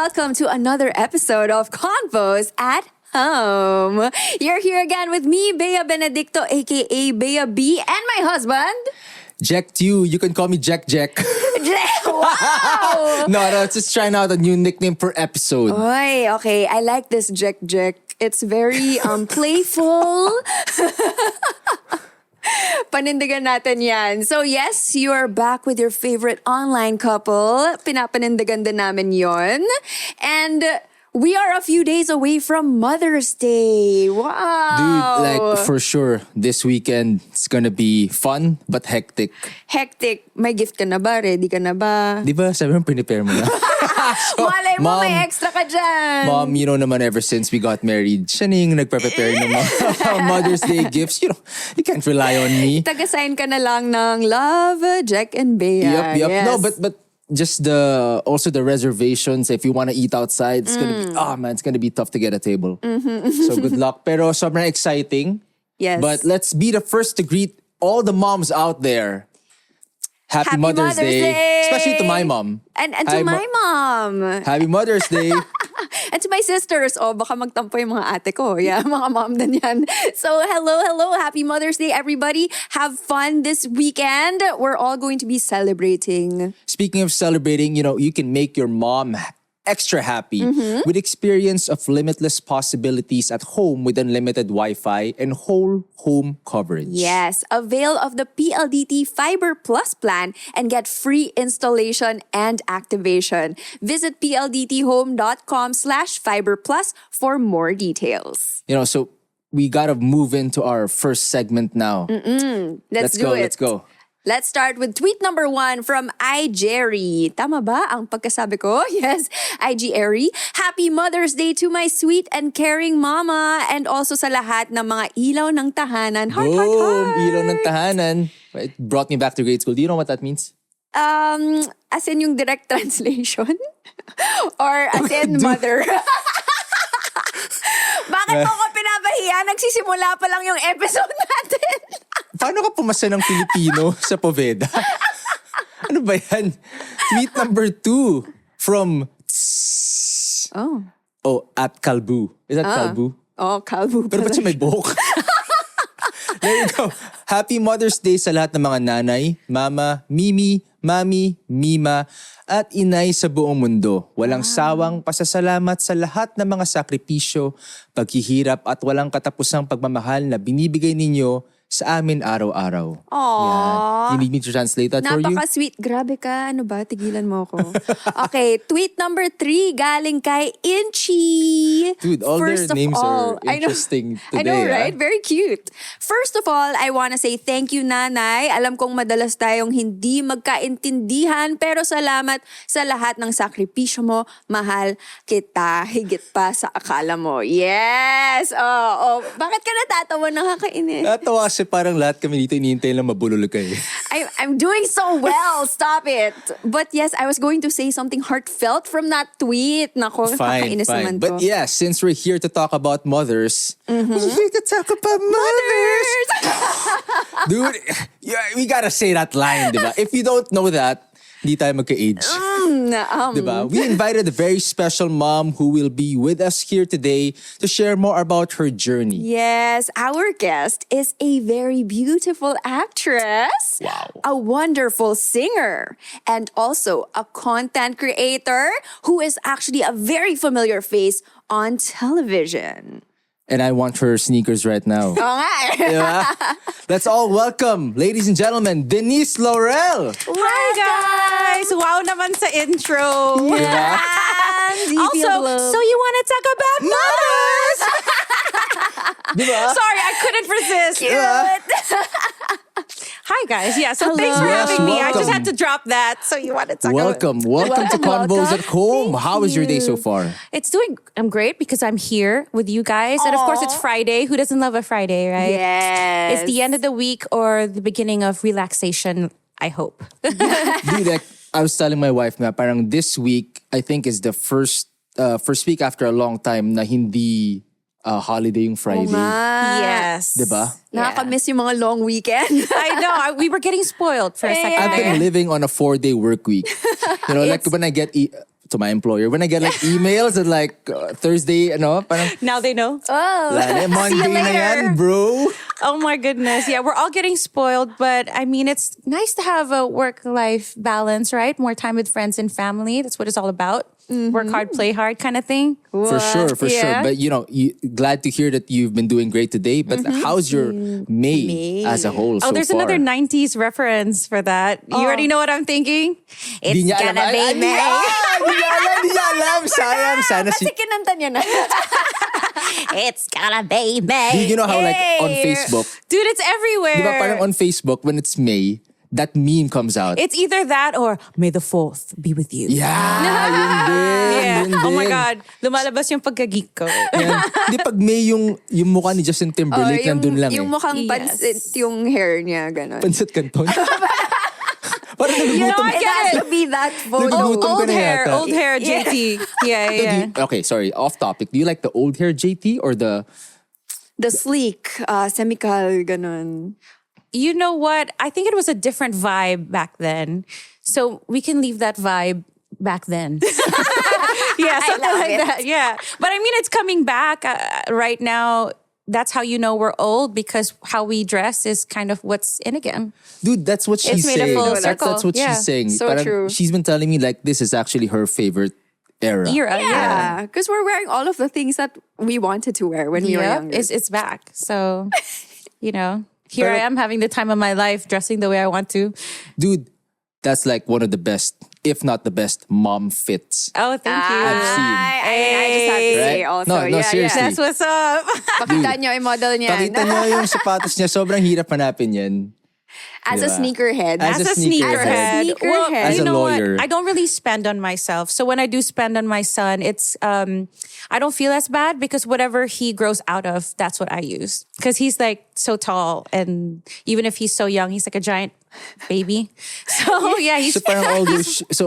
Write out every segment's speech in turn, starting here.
welcome to another episode of CONVOS at Home. You're here again with me, Bea Benedicto, aka Bea B, and my husband, Jech to you. You can call me Jech. Wow! No, just trying out a new nickname per episode. Oy, okay, I like this Jech. It's very playful. Panindigan natin yan. So yes, you are back with your favorite online couple. Pinapanindigan din namin yon. And we are a few days away from Mother's Day. Wow! Dude, like for sure, this weekend it's gonna be fun but hectic. Hectic. May gift ka na ba? Ready ka na ba? Di ba? Sabi mo, prepare mo na. Malay mo, may extra ka dyan. Mom, you know naman ever since we got married, siya na yung nagpe-prepare ng mga Mother's Day gifts. You can't rely on me. Taga-sign ka na lang ng love, Jech and Bea. Yep. Yes. No, but just also the reservations. If you want to eat outside, it's gonna be tough to get a table. So good luck. Pero sobrang exciting. Yes. But let's be the first to greet all the moms out there. Happy Mother's Day. Especially to my mom. And to my mom. Happy Mother's Day. And to my sisters. Oh, baka magtampo yung mga ate ko. Yeah, mga mom din yan. So, hello. Happy Mother's Day, everybody. Have fun this weekend. We're all going to be celebrating. Speaking of celebrating, you can make your mom extra happy with experience of limitless possibilities at home with unlimited Wi-Fi and whole home coverage. Yes, avail of the PLDT Fiber Plus plan and get free installation and activation. Visit pldthome.com/fiberplus for more details. So we gotta move into our first segment now. Let's do it. Let's go. Let's start with tweet number 1 from iJerry. Tama ba ang pagkasabi ko? Yes, iJerry. Happy Mother's Day to my sweet and caring mama and also sa lahat ng mga ilaw ng tahanan. Heart. Ilaw ng tahanan. It brought me back to grade school. Do you know what that means? As in yung direct translation? Or as in mother? Bakit mo ko pinapahiya? Nagsisimula pa lang yung episode natin. Paano ka pumasa ng Filipino sa Poveda? Ano ba yan? Tweet number 2 from at Kalbu. Is that Kalbu? Oh, Kalbu. Pero ba't siya may buhok? There you go. Happy Mother's Day sa lahat ng mga nanay, mama, mimi, mami, mima, at inay sa buong mundo. Walang sawang pasasalamat sa lahat ng mga sakripisyo, paghihirap at walang katapusang pagmamahal na binibigay ninyo sa amin araw-araw. Aww. You need me to translate that for you? Napaka-sweet. Grabe ka. Ano ba? Tigilan mo ako. Okay, tweet number 3 galing kay Inchi. Dude, all their names are interesting today. I know, right? Very cute. First of all, I wanna say thank you, Nanay. Alam kong madalas tayong hindi magkaintindihan, pero salamat sa lahat ng sakripisyo mo. Mahal kita higit pa sa akala mo. Yes! Oh. Bakit ka natatawa? Nakakainis. Natawa kasi parang lahat kami dito iniintay lang mabulol kayo. I'm doing so well. Stop it. But yes, I was going to say something heartfelt from that tweet. Nako, Fine. naman to. But yeah, since we're here to talk about mothers, we're here to talk about mothers. Dude, we gotta say that line, diba? If you don't know that, hindi tayo magka-age. Diba? We invited a very special mom who will be with us here today to share more about her journey. Yes, our guest is a very beautiful actress, a wonderful singer, and also a content creator who is actually a very familiar face on television. And I want her sneakers right now. Oo nga eh. Diba? Let's all welcome, ladies and gentlemen, Denise Laurel. Hi guys! Wow naman sa intro. Diba? So you want to talk about mothers? Diba? Sorry, I couldn't resist. Hi guys. Yeah, so thanks for having me. I just had to drop that. So you want to talk Welcome to CONVOS at Home. How is your day so far? I'm great because I'm here with you guys. And of course, it's Friday. Who doesn't love a Friday, right? Yes. It's the end of the week or the beginning of relaxation, I hope. Dude, like, I was telling my wife na parang this week, I think is the first week after a long time na hindi holiday yung Friday. Yes. Diba? Nakakamiss yung mga long weekend. I know. We were getting spoiled for a second I've been living on a 4-day work week. Like when I get to my employer. When I get like emails at like Thursday, parang, Now they know. Lale, Monday na yan, bro. Oh my goodness. Yeah, we're all getting spoiled, but I mean, it's nice to have a work-life balance, right? More time with friends and family. That's what it's all about. Work hard, play hard kind of thing. For sure. But glad to hear that you've been doing great today. But how's your May as a whole so there's far? another 90s reference for that. You already know what I'm thinking? It's Di niya gonna alam. be May. Di niya alam. Sayang. Sana Kasi kinanta niya na. It's gonna be May. Dude, you know how like on Facebook, Dude, it's everywhere. di ba parang on Facebook when it's May, that meme comes out. It's either that or May the 4th be with you. Yeah, yun din. Yeah. Yun Oh my din. God. Lumalabas yung pagka-geek ko. Yan. Di pag May yung mukha ni Justin Timberlake nandun lang yung eh. mukhang Yes. pansit yung hair niya, gano'n. Pansit Canton. Parang You know, nagugutom. I It get has it. to be that photo. Nagugutom ka na yata. Old hair, JT. Yeah. Okay, sorry, off topic. Do you like the old hair JT or the... The sleek, semical, gano'n. You know what? I think it was a different vibe back then. So we can leave that vibe back then. Yeah, something love like it. that. Yeah. But I mean, it's coming back right now. That's how you know we're old because how we dress is kind of what's in again. Dude, that's what she's It's made a saying. full That's circle. what Yeah. she's saying. So true. She's been telling me like this is actually her favorite era. Era. Yeah, because we're wearing all of the things that we wanted to wear when we were Yep, younger. it's back. So, here I am having the time of my life, dressing the way I want to. Dude, that's like one of the best, if not the best, mom fits. Oh, thank you. I've seen. I just have to say Right? also. No, yeah, seriously. That's what's up. Pakita niyo yung model niya. Pakita niyo yung sapatos niya. Sobrang hirap hanapin yan. As a Diba? sneakerhead. As a As a sneakerhead. Well, As you a know lawyer. what? I don't really spend on myself. So when I do spend on my son, it's I don't feel as bad because whatever he grows out of, that's what I use. Because he's like so tall, and even if he's so young, he's like a giant baby. So yeah, he's So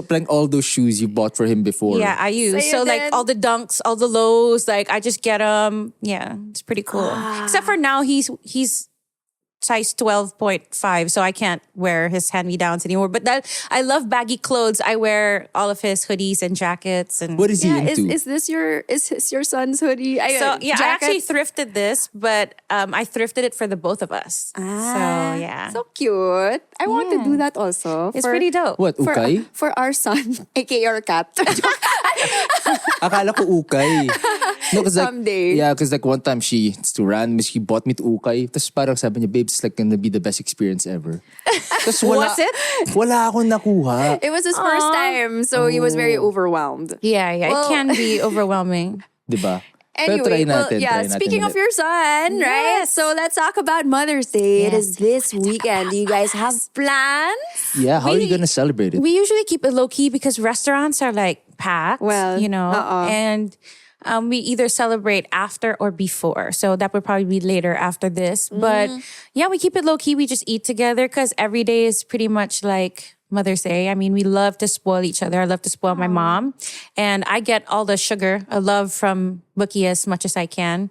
parang all those shoes you bought for him before. yeah, I use. So So you like did? all the dunks, all the lows, like I just get them. Yeah, it's pretty cool. Except for now, he's size 12.5, so I can't wear his hand-me-downs anymore. But that I love baggy clothes. I wear all of his hoodies and jackets. And What is he Yeah, into? is this your son's hoodie? so yeah, I actually jacket? thrifted this, but I thrifted it for the both of us. So yeah, So cute. I want to Yeah. do that also. it's pretty dope. What, ukay? For our son, aka your cat. Akala ko ukay. No, cause like, Someday. Yeah, because like one time she bought me to ukay. Tapos parang sabi niya, babe, it's like gonna be the best experience ever. Tapos Was it? Wala akong nakuha. It was his first time, so he was very overwhelmed. Yeah, Well- it can be overwhelming. Diba? Pero Anyway, try natin, yeah, try natin speaking of ulit. your son, right? Yes. So let's talk about Mother's Day. It Yes. is this weekend. Do you guys have plans? Yeah, how are you gonna celebrate it? We usually keep it low key because restaurants are like packed, Well, and we either celebrate after or before. So that would probably be later after this. But yeah, we keep it low key. We just eat together because every day is pretty much like Mother's Day. I mean, we love to spoil each other. I love to spoil my mom. And I get all the sugar, I love from Bookie as much as I can,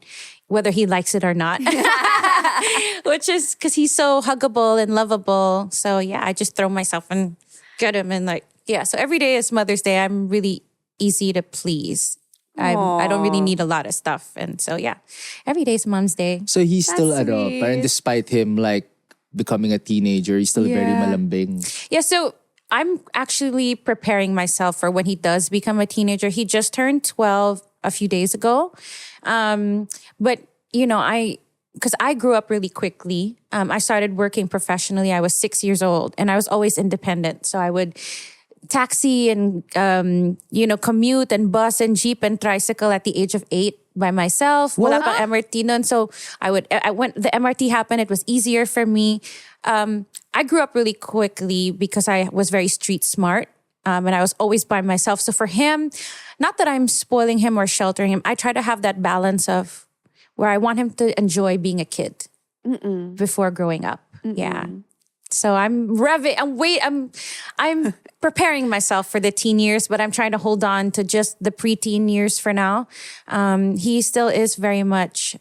whether he likes it or not. Which is because he's so huggable and lovable. So yeah, I just throw myself and get him and like, yeah. So every day is Mother's Day. I'm really easy to please. I don't really need a lot of stuff. And so yeah, every day is Mom's Day. So he's still, That's sweet. parang despite him like becoming a teenager, he's still very Yeah. malambing. Yeah, so I'm actually preparing myself for when he does become a teenager. He just turned 12 a few days ago. But, because I grew up really quickly. I started working professionally. I was 6 years old and I was always independent. So I would taxi and, commute and bus and jeep and tricycle at the age of 8 by myself. Wala pang MRT nun. So when the MRT happened, it was easier for me. I grew up really quickly because I was very street smart. And I was always by myself. So for him, not that I'm spoiling him or sheltering him, I try to have that balance of where I want him to enjoy being a kid before growing up. Yeah. So I'm I'm preparing myself for the teen years, but I'm trying to hold on to just the preteen years for now. He still is very much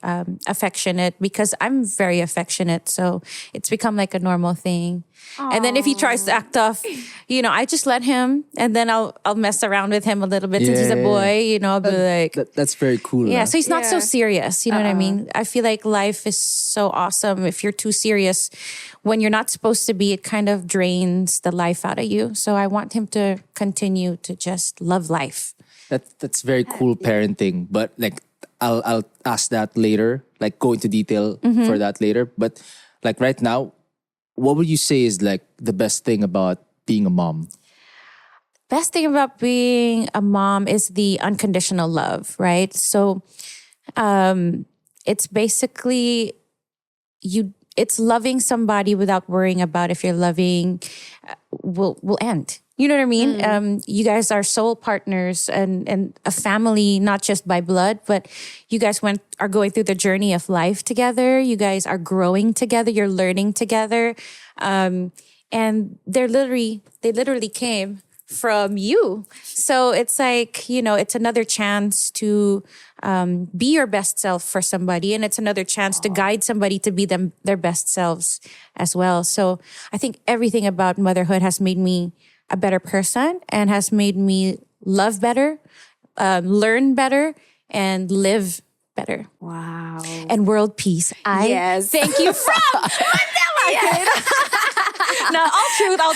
affectionate because I'm very affectionate. So it's become like a normal thing. And then if he tries to act off, I just let him, and then I'll mess around with him a little bit since he's a boy. I'll be like, That's very cool. yeah. Huh? So he's not so serious. You know what I mean? I feel like life is so awesome. If you're too serious when you're not supposed to be, it kind of drains the life out of you. So I want him to continue to just love life. That's very cool parenting. But like, I'll ask that later. Like, go into detail for that later. But like right now, what would you say is like the best thing about being a mom? Best thing about being a mom is the unconditional love, right? So it's basically it's loving somebody without worrying about if your loving will end. You know what I mean? You guys are soul partners and a family, not just by blood, but you guys are going through the journey of life together. You guys are growing together. You're learning together. And they literally came from you. So it's like, it's another chance to be your best self for somebody. And it's another chance to guide somebody to be their best selves as well. So I think everything about motherhood has made me a better person and has made me love better, learn better, and live better. Wow. And world peace. Yes. Thank you from Manila. No, all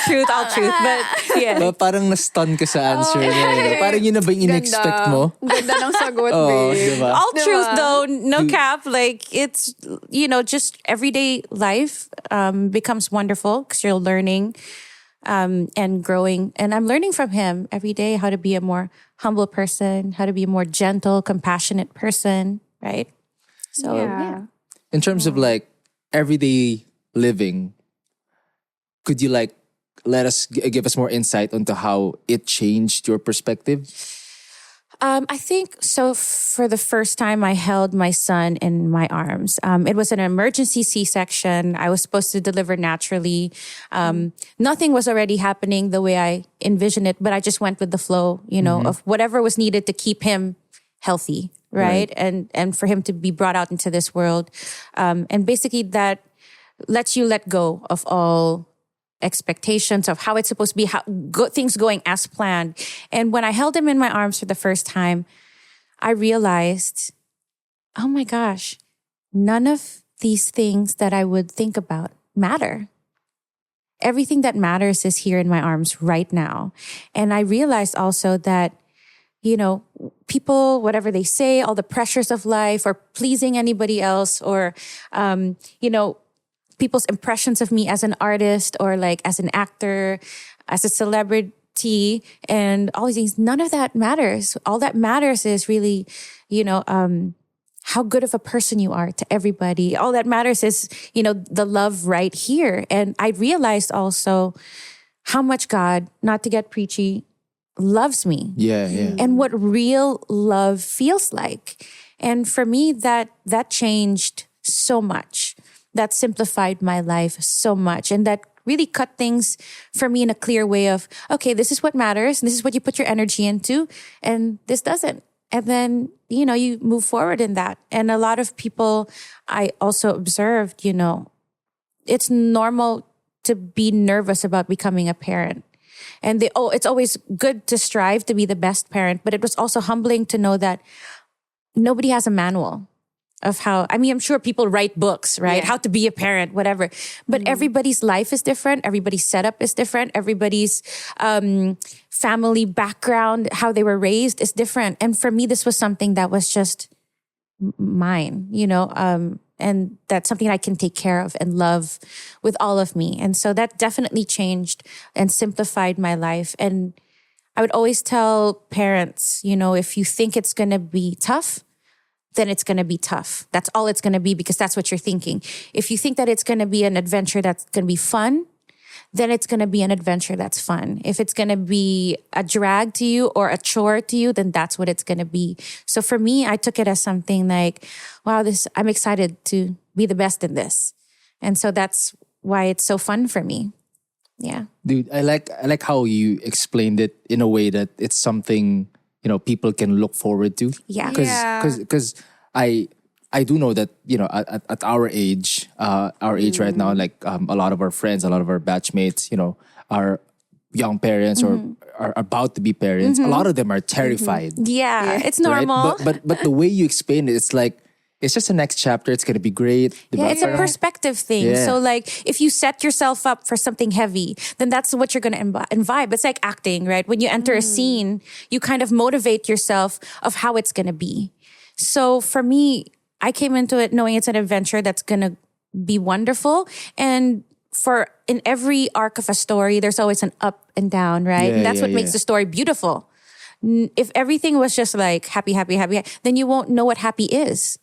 truth. But yeah. Ba, parang na-stun ka sa answer niya. Parang yun na ba yung in-expect mo? Ganda ng sagot, Oo, babe. diba? All truth though, no cap. Like it's, just everyday life becomes wonderful because you're learning and growing. And I'm learning from him every day how to be a more humble person, how to be a more gentle, compassionate person, right? So, yeah. In terms of like everyday living, could you like give us more insight onto how it changed your perspective? I think so. For the first time, I held my son in my arms. It was an emergency C-section. I was supposed to deliver naturally. Nothing was already happening the way I envisioned it, but I just went with the flow, of whatever was needed to keep him healthy, right? And for him to be brought out into this world. And basically that lets you let go of all expectations of how it's supposed to be, things going as planned. And when I held him in my arms for the first time, I realized, oh my gosh, none of these things that I would think about matter. Everything that matters is here in my arms right now. And I realized also that, people, whatever they say, all the pressures of life or pleasing anybody else or, people's impressions of me as an artist or like as an actor, as a celebrity, and all these things, none of that matters. All that matters is really, how good of a person you are to everybody. All that matters is, the love right here. And I realized also how much God, not to get preachy, loves me. Yeah. And what real love feels like. And for me, that changed so much. That simplified my life so much. And that really cut things for me in a clear way of, okay, this is what matters. And this is what you put your energy into. And this doesn't. And then, you move forward in that. And a lot of people I also observed, it's normal to be nervous about becoming a parent. And it's always good to strive to be the best parent. But it was also humbling to know that nobody has a manual of how, I'm sure people write books, right? Yeah. How to be a parent, whatever. But everybody's life is different. Everybody's setup is different. Everybody's family background, how they were raised is different. And for me, this was something that was just mine, and that's something I can take care of and love with all of me. And so that definitely changed and simplified my life. And I would always tell parents, if you think it's going to be tough, then it's going to be tough. That's all it's going to be because that's what you're thinking. If you think that it's going to be an adventure that's going to be fun, then it's going to be an adventure that's fun. If it's going to be a drag to you or a chore to you, then that's what it's going to be. So for me, I took it as something like, wow, I'm excited to be the best in this. And so that's it's so fun for me. Yeah. Dude, I like how you explained it in a way that it's something, people can look forward to. Yeah. Because I do know that, at our age right now, like a lot of our friends, a lot of our batchmates, are young parents or are about to be parents. A lot of them are terrified. Yeah. It's normal. Right? But the way you explain it, it's like, it's just the next chapter. It's gonna be great. Yeah, it's a perspective thing. Yeah. So like if you set yourself up for something heavy, then that's what you're gonna imbibe. It's like acting, right? When you enter a scene, you kind of motivate yourself of how it's gonna be. So for me, I came into it knowing it's an adventure that's gonna be wonderful. And in every arc of a story, there's always an up and down, right? And that's what makes the story beautiful. If everything was just like happy, happy, happy, then you won't know what happy is.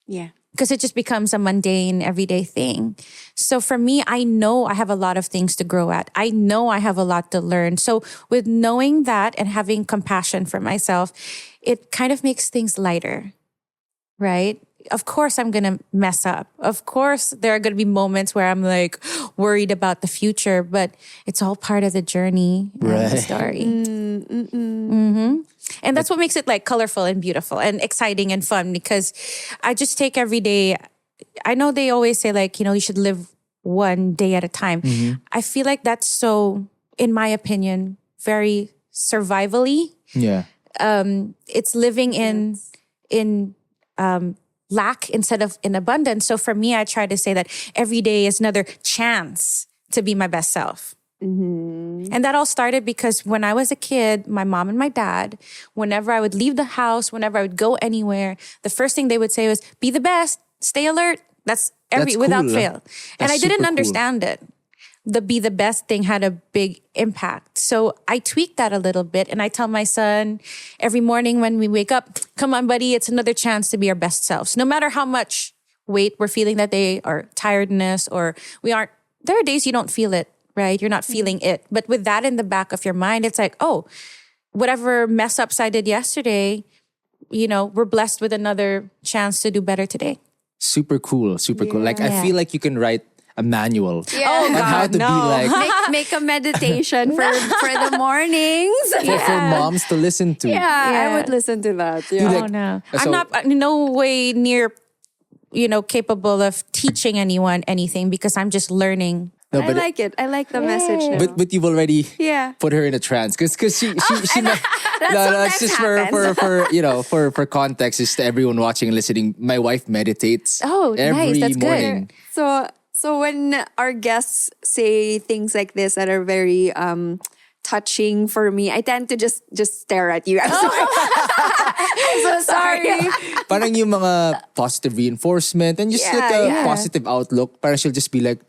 Yeah. Because it just becomes a mundane, everyday thing. So for me, I know I have a lot of things to grow at. I know I have a lot to learn. So with knowing that and having compassion for myself, it kind of makes things lighter, right? Of course, I'm going to mess up. Of course, there are going to be moments where I'm like worried about the future, but it's all part of the journey and the story. And that's what makes it like colorful and beautiful and exciting and fun, because I just take every day. I know they always say like, you should live one day at a time. I feel like that's so, in my opinion, very survivally. Yeah. It's living in lack instead of in abundance. So for me, I try to say that every day is another chance to be my best self. And that all started because when I was a kid, my mom and my dad, whenever I would leave the house, whenever I would go anywhere, the first thing they would say was, be the best, stay alert. That's without cool. fail. And I didn't understand it. The be the best thing had a big impact. So I tweaked that a little bit, and I tell my son every morning when we wake up, come on, buddy, it's another chance to be our best selves. No matter how much weight we're feeling that day or tiredness or there are days you don't feel it, right? You're not feeling it. But with that in the back of your mind, it's like, oh, whatever mess ups I did yesterday, we're blessed with another chance to do better today. Super cool. Like, I feel like you can write a manual Yeah. on how to be like Make a meditation for the mornings. for moms to listen to. Yeah, I would listen to that. Yeah. Dude, like, No. so- I'm not no way near, capable of teaching anyone anything, because I'm just learning. No, I like it. I like the message. Though. But you've already Yeah. put her in a trance because she it's sometimes just happens. for context, just to everyone watching and listening. My wife meditates every nice. That's morning. good. So when our guests say things like this that are very touching for me, I tend to just stare at you. I'm sorry. I'm so sorry. Parang yung mga positive reinforcement and just like a positive outlook. Parang she'll just be like,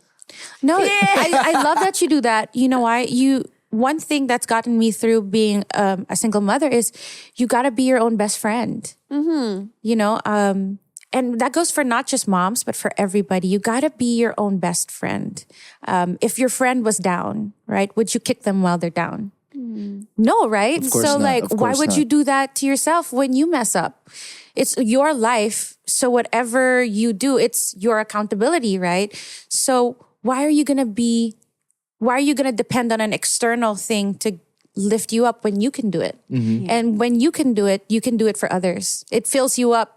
No, I love that you do that. You know why? One thing that's gotten me through being a single mother is you got to be your own best friend. And that goes for not just moms, but for everybody. You got to be your own best friend. If your friend was down, right, would you kick them while they're down? No, right? Of course So not. like, Of why course would not. you do that to yourself when you mess up? It's your life. So whatever you do, it's your accountability, right? So why are you going to depend on an external thing to lift you up when you can do it? And when you can do it for others. It fills you up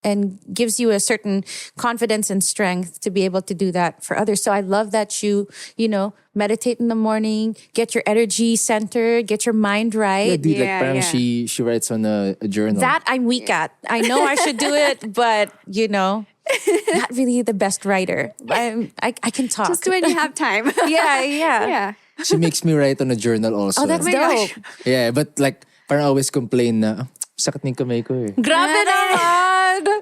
and gives you a certain confidence and strength to be able to do that for others. So I love that you meditate in the morning, get your energy centered, get your mind right. yeah, dude, like Yeah, parang yeah. she writes on a journal. That I'm weak at. I know I should do it, but not really the best writer. I can talk. Just when you have time. yeah. Yeah. She makes me write on a journal also. Oh, that's my dope. gosh. Yeah, but like parang I always complain na sakit ng kamay ko eh. Grabe naman.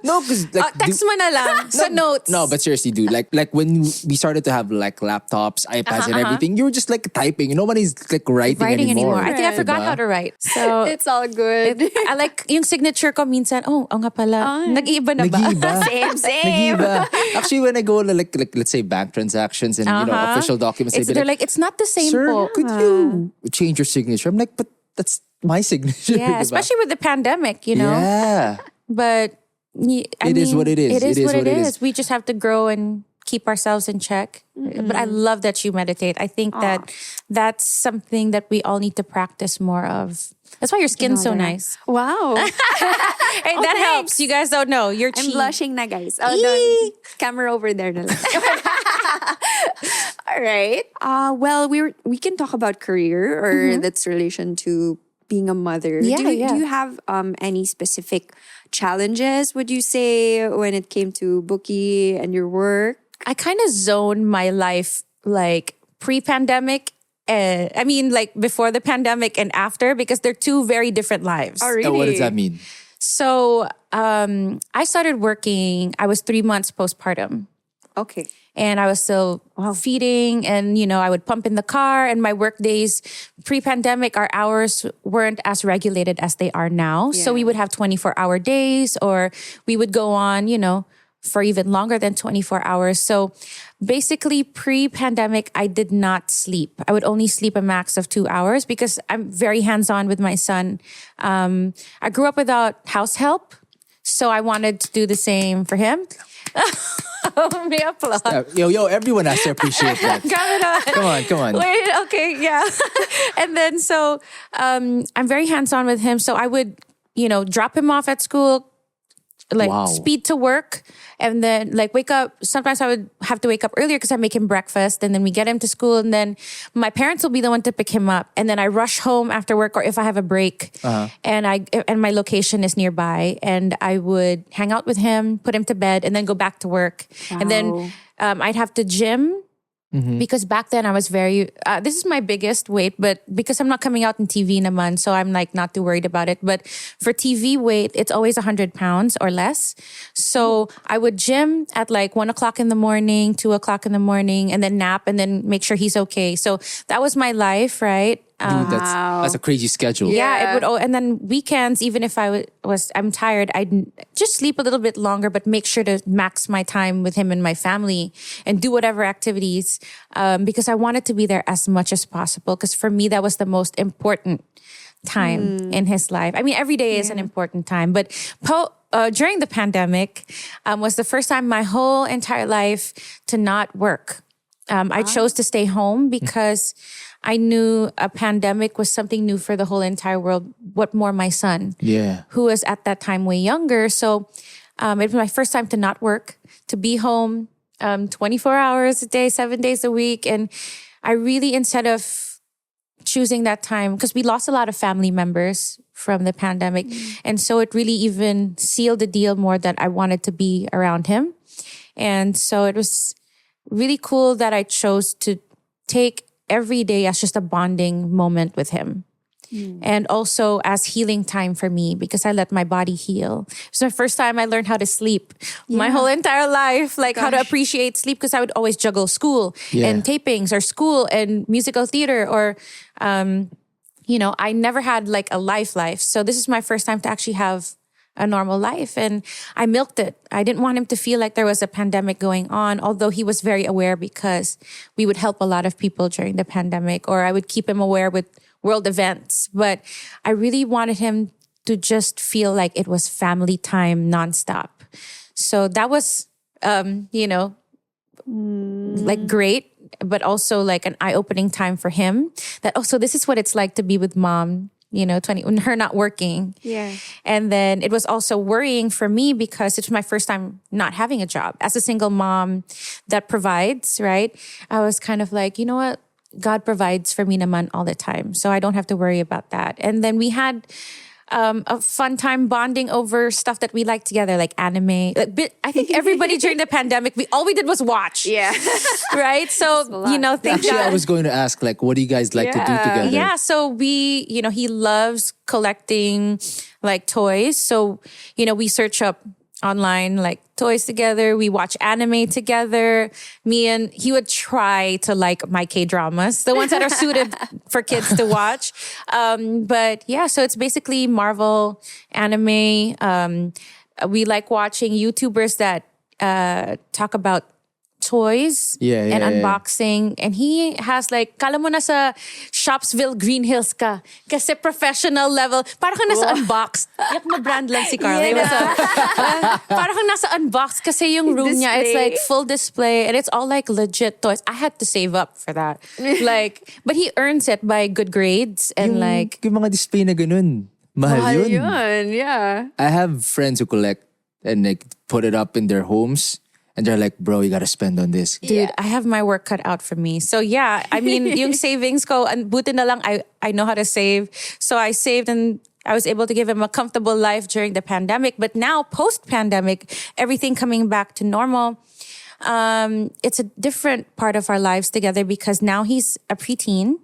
No, because like Text mo na lang sa notes. No, but seriously, dude, like when we started to have like laptops, iPads, and everything, you were just like typing. Nobody's like writing anymore. I think I Right. forgot how to write. So It's all good. I like yung signature ko minsan. Oh nga pala. Nag-iiba na ba? Nag-iiba. Same. Nag-iiba. Actually, when I go to like let's say bank transactions and official documents, They're they'd be like, like, it's not the same "Sir, po. could you change your signature?" I'm like, but that's my signature. Yeah, diba? especially with the pandemic, you know. Yeah. But It is what it is. It is what it is. We just have to grow and keep ourselves in check. But I love that you meditate. I think that that's something that we all need to practice more of. That's why your skin's so nice. Wow. Hey, that helps. You guys don't know. You're I'm cheap. blushing na, guys. Oh, no. Camera over there na lang. All right. Well, we can talk about career or that's relation to being a mother. Yeah, do yeah. you have any specific challenges, would you say, when it came to Bookie and your work? I kind of zone my life like pre-pandemic. I mean, like before the pandemic and after, because they're two very different lives. Oh, really? What does that mean? So I started working, I was 3 months postpartum. Okay. And I was still feeding and, I would pump in the car. And my work days, pre-pandemic, our hours weren't as regulated as they are now. So we would have 24-hour days or we would go on, for even longer than 24 hours. So basically pre-pandemic, I did not sleep. I would only sleep a max of 2 hours because I'm very hands-on with my son. I grew up without house help. So I wanted to do the same for him. May applaud. Yo, everyone has to appreciate that. Come on. Wait, okay, yeah. And then so I'm very hands-on with him. So I would, drop him off at school, speed to work, and then wake up. Sometimes I would have to wake up earlier because I make him breakfast, and then we get him to school, and then my parents will be the one to pick him up, and then I rush home after work or if I have a break, and my location is nearby, and I would hang out with him, put him to bed, and then go back to work, and then I'd have to gym. Because back then I was very, this is my biggest weight, but because I'm not coming out in TV naman, so I'm not too worried about it. But for TV weight, it's always 100 pounds or less. So I would gym at 1 o'clock in the morning, 2 o'clock in the morning, and then nap and then make sure he's okay. So that was my life, right? Dude, that's a crazy schedule. Yeah, it would. And then weekends, even if I'm tired, I'd just sleep a little bit longer, but make sure to max my time with him and my family and do whatever activities because I wanted to be there as much as possible. Because for me, that was the most important time in his life. I mean, every day is an important time, but during the pandemic was the first time my whole entire life to not work. I chose to stay home because I knew a pandemic was something new for the whole entire world. What more my son, who was at that time way younger. So it was my first time to not work, to be home 24 hours a day, 7 days a week. And I really, instead of choosing that time, because we lost a lot of family members from the pandemic. And so it really even sealed the deal more that I wanted to be around him. And so it was really cool that I chose to take every day as just a bonding moment with him. And also as healing time for me because I let my body heal. It was the first time I learned how to sleep. My whole entire life, how to appreciate sleep because I would always juggle school and tapings or school and musical theater or, I never had a life. So this is my first time to actually have a normal life. And I milked it. I didn't want him to feel like there was a pandemic going on, although he was very aware because we would help a lot of people during the pandemic, or I would keep him aware with world events. But I really wanted him to just feel like it was family time nonstop. So that was, great, but also an eye-opening time for him that, so this is what it's like to be with mom, 20, when her not working. Yeah. And then it was also worrying for me because it's my first time not having a job. As a single mom that provides, right? I was kind of you know what? God provides for me naman all the time. So I don't have to worry about that. And then we had a fun time bonding over stuff that we like together, like anime. I think everybody during the pandemic, all we did was watch. Yeah. Right? So, thank Actually, I was going to ask, what do you guys like to do together? Yeah, so we, he loves collecting toys. So, we search up online toys together. We watch anime together. He would try to my K-dramas, the ones that are suited for kids to watch. But yeah, so it's basically Marvel anime. We like watching YouTubers that talk about toys and unboxing. And he has like, kala mo nasa Shopsville, Green Hills ka. Kasi professional level. Parang kang nasa unboxed. Yak na brand lang si Carl. Parang kang nasa unboxed kasi yung room niya, it's like full display and it's all like legit toys. I had to save up for that. But he earns it by good grades and yung mga display na ganun. Mahal yun. Yeah. I have friends who collect and like put it up in their homes. And they're like, bro, you gotta spend on this. Dude, I have my work cut out for me. So yeah, I mean, yung savings ko, and buti na lang, I know how to save. So I saved and I was able to give him a comfortable life during the pandemic. But now, post-pandemic, everything coming back to normal, it's a different part of our lives together because now he's a preteen.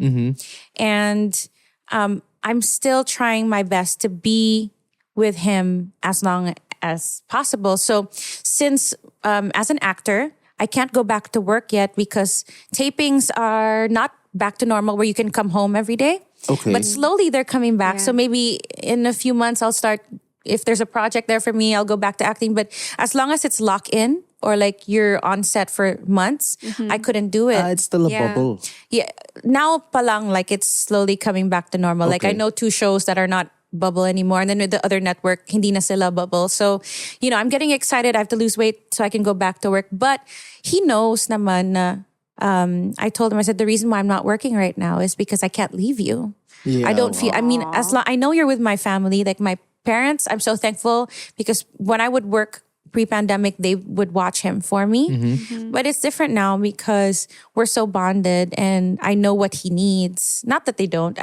And I'm still trying my best to be with him as long as possible. So since as an actor, I can't go back to work yet because tapings are not back to normal where you can come home every day. Okay. But slowly they're coming back. So maybe in a few months I'll start, if there's a project there for me, I'll go back to acting. But as long as it's lock in or like you're on set for months, I couldn't do it. It's still a bubble. Yeah. Now palang like it's slowly coming back to normal. Like I know 2 shows that are not bubble anymore. And then with the other network, hindi na sila bubble. So, you know, I'm getting excited. I have to lose weight so I can go back to work. But he knows naman na, I told him, I said, the reason why I'm not working right now is because I can't leave you. Yeah, I don't feel, I mean, as long, I know you're with my family, like my parents, I'm so thankful because when I would work pre-pandemic, they would watch him for me. But it's different now because we're so bonded and I know what he needs. Not that they don't.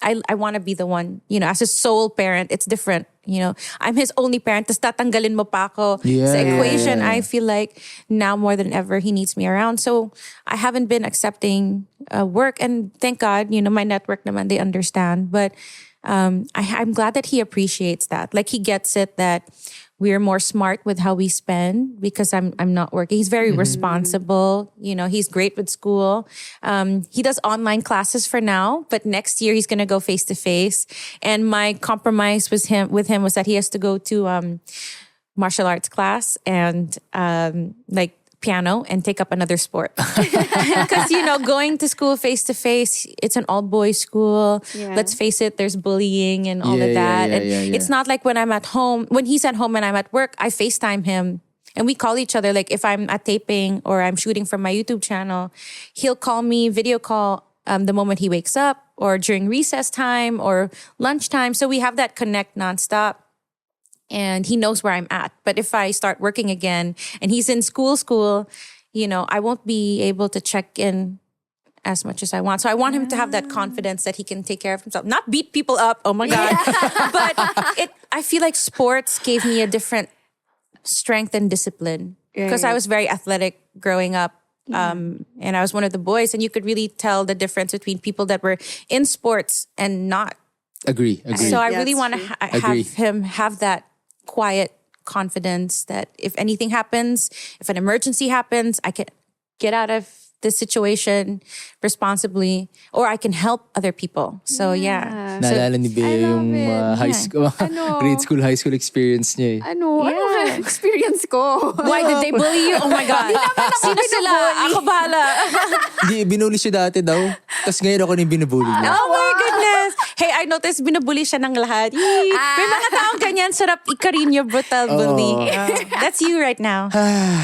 I want to be the one, you know, as a sole parent, it's different. You know, I'm his only parent. Tas tatanggalin mo pa ako sa equation. I feel like now more than ever, he needs me around. So I haven't been accepting work. And thank God, you know, my network naman, they understand. But I'm glad that he appreciates that. Like he gets it that we're more smart with how we spend because I'm not working. He's very responsible. You know, he's great with school. He does online classes for now, but next year he's going to go face to face. And my compromise with him was that he has to go to martial arts class and like piano and take up another sport. Because, you know, going to school face to face, it's an all boys school. Yeah. Let's face it, there's bullying and all of that. It's not like when I'm at home, when he's at home and I'm at work, I FaceTime him and we call each other. Like if I'm at taping or I'm shooting from my YouTube channel, he'll call me, video call the moment he wakes up or during recess time or lunchtime. So we have that connect nonstop. And he knows where I'm at. But if I start working again and he's in school, you know, I won't be able to check in as much as I want. So I want him to have that confidence that he can take care of himself. Not beat people up, oh my God. But I feel like sports gave me a different strength and discipline. Because I was very athletic growing up. And I was one of the boys. And you could really tell the difference between people that were in sports and not. Agree. So I really want to have him have that quiet confidence that if anything happens, if an emergency happens, I can get out of this situation responsibly or I can help other people. So yeah. Naalala ni Bea yung high school, grade school, high school experience niya eh. Ano experience ko? Why did they bully you? Oh my God. Sino sila? Ako bahala. Hindi, binuli siya dati daw. Tapos ngayon ako yung binubuli niya. Oh my goodness. Hey, I noticed binubuli siya ng lahat. May mga taong ganyan, sarap ikarinyo, brutal bully. That's you right now.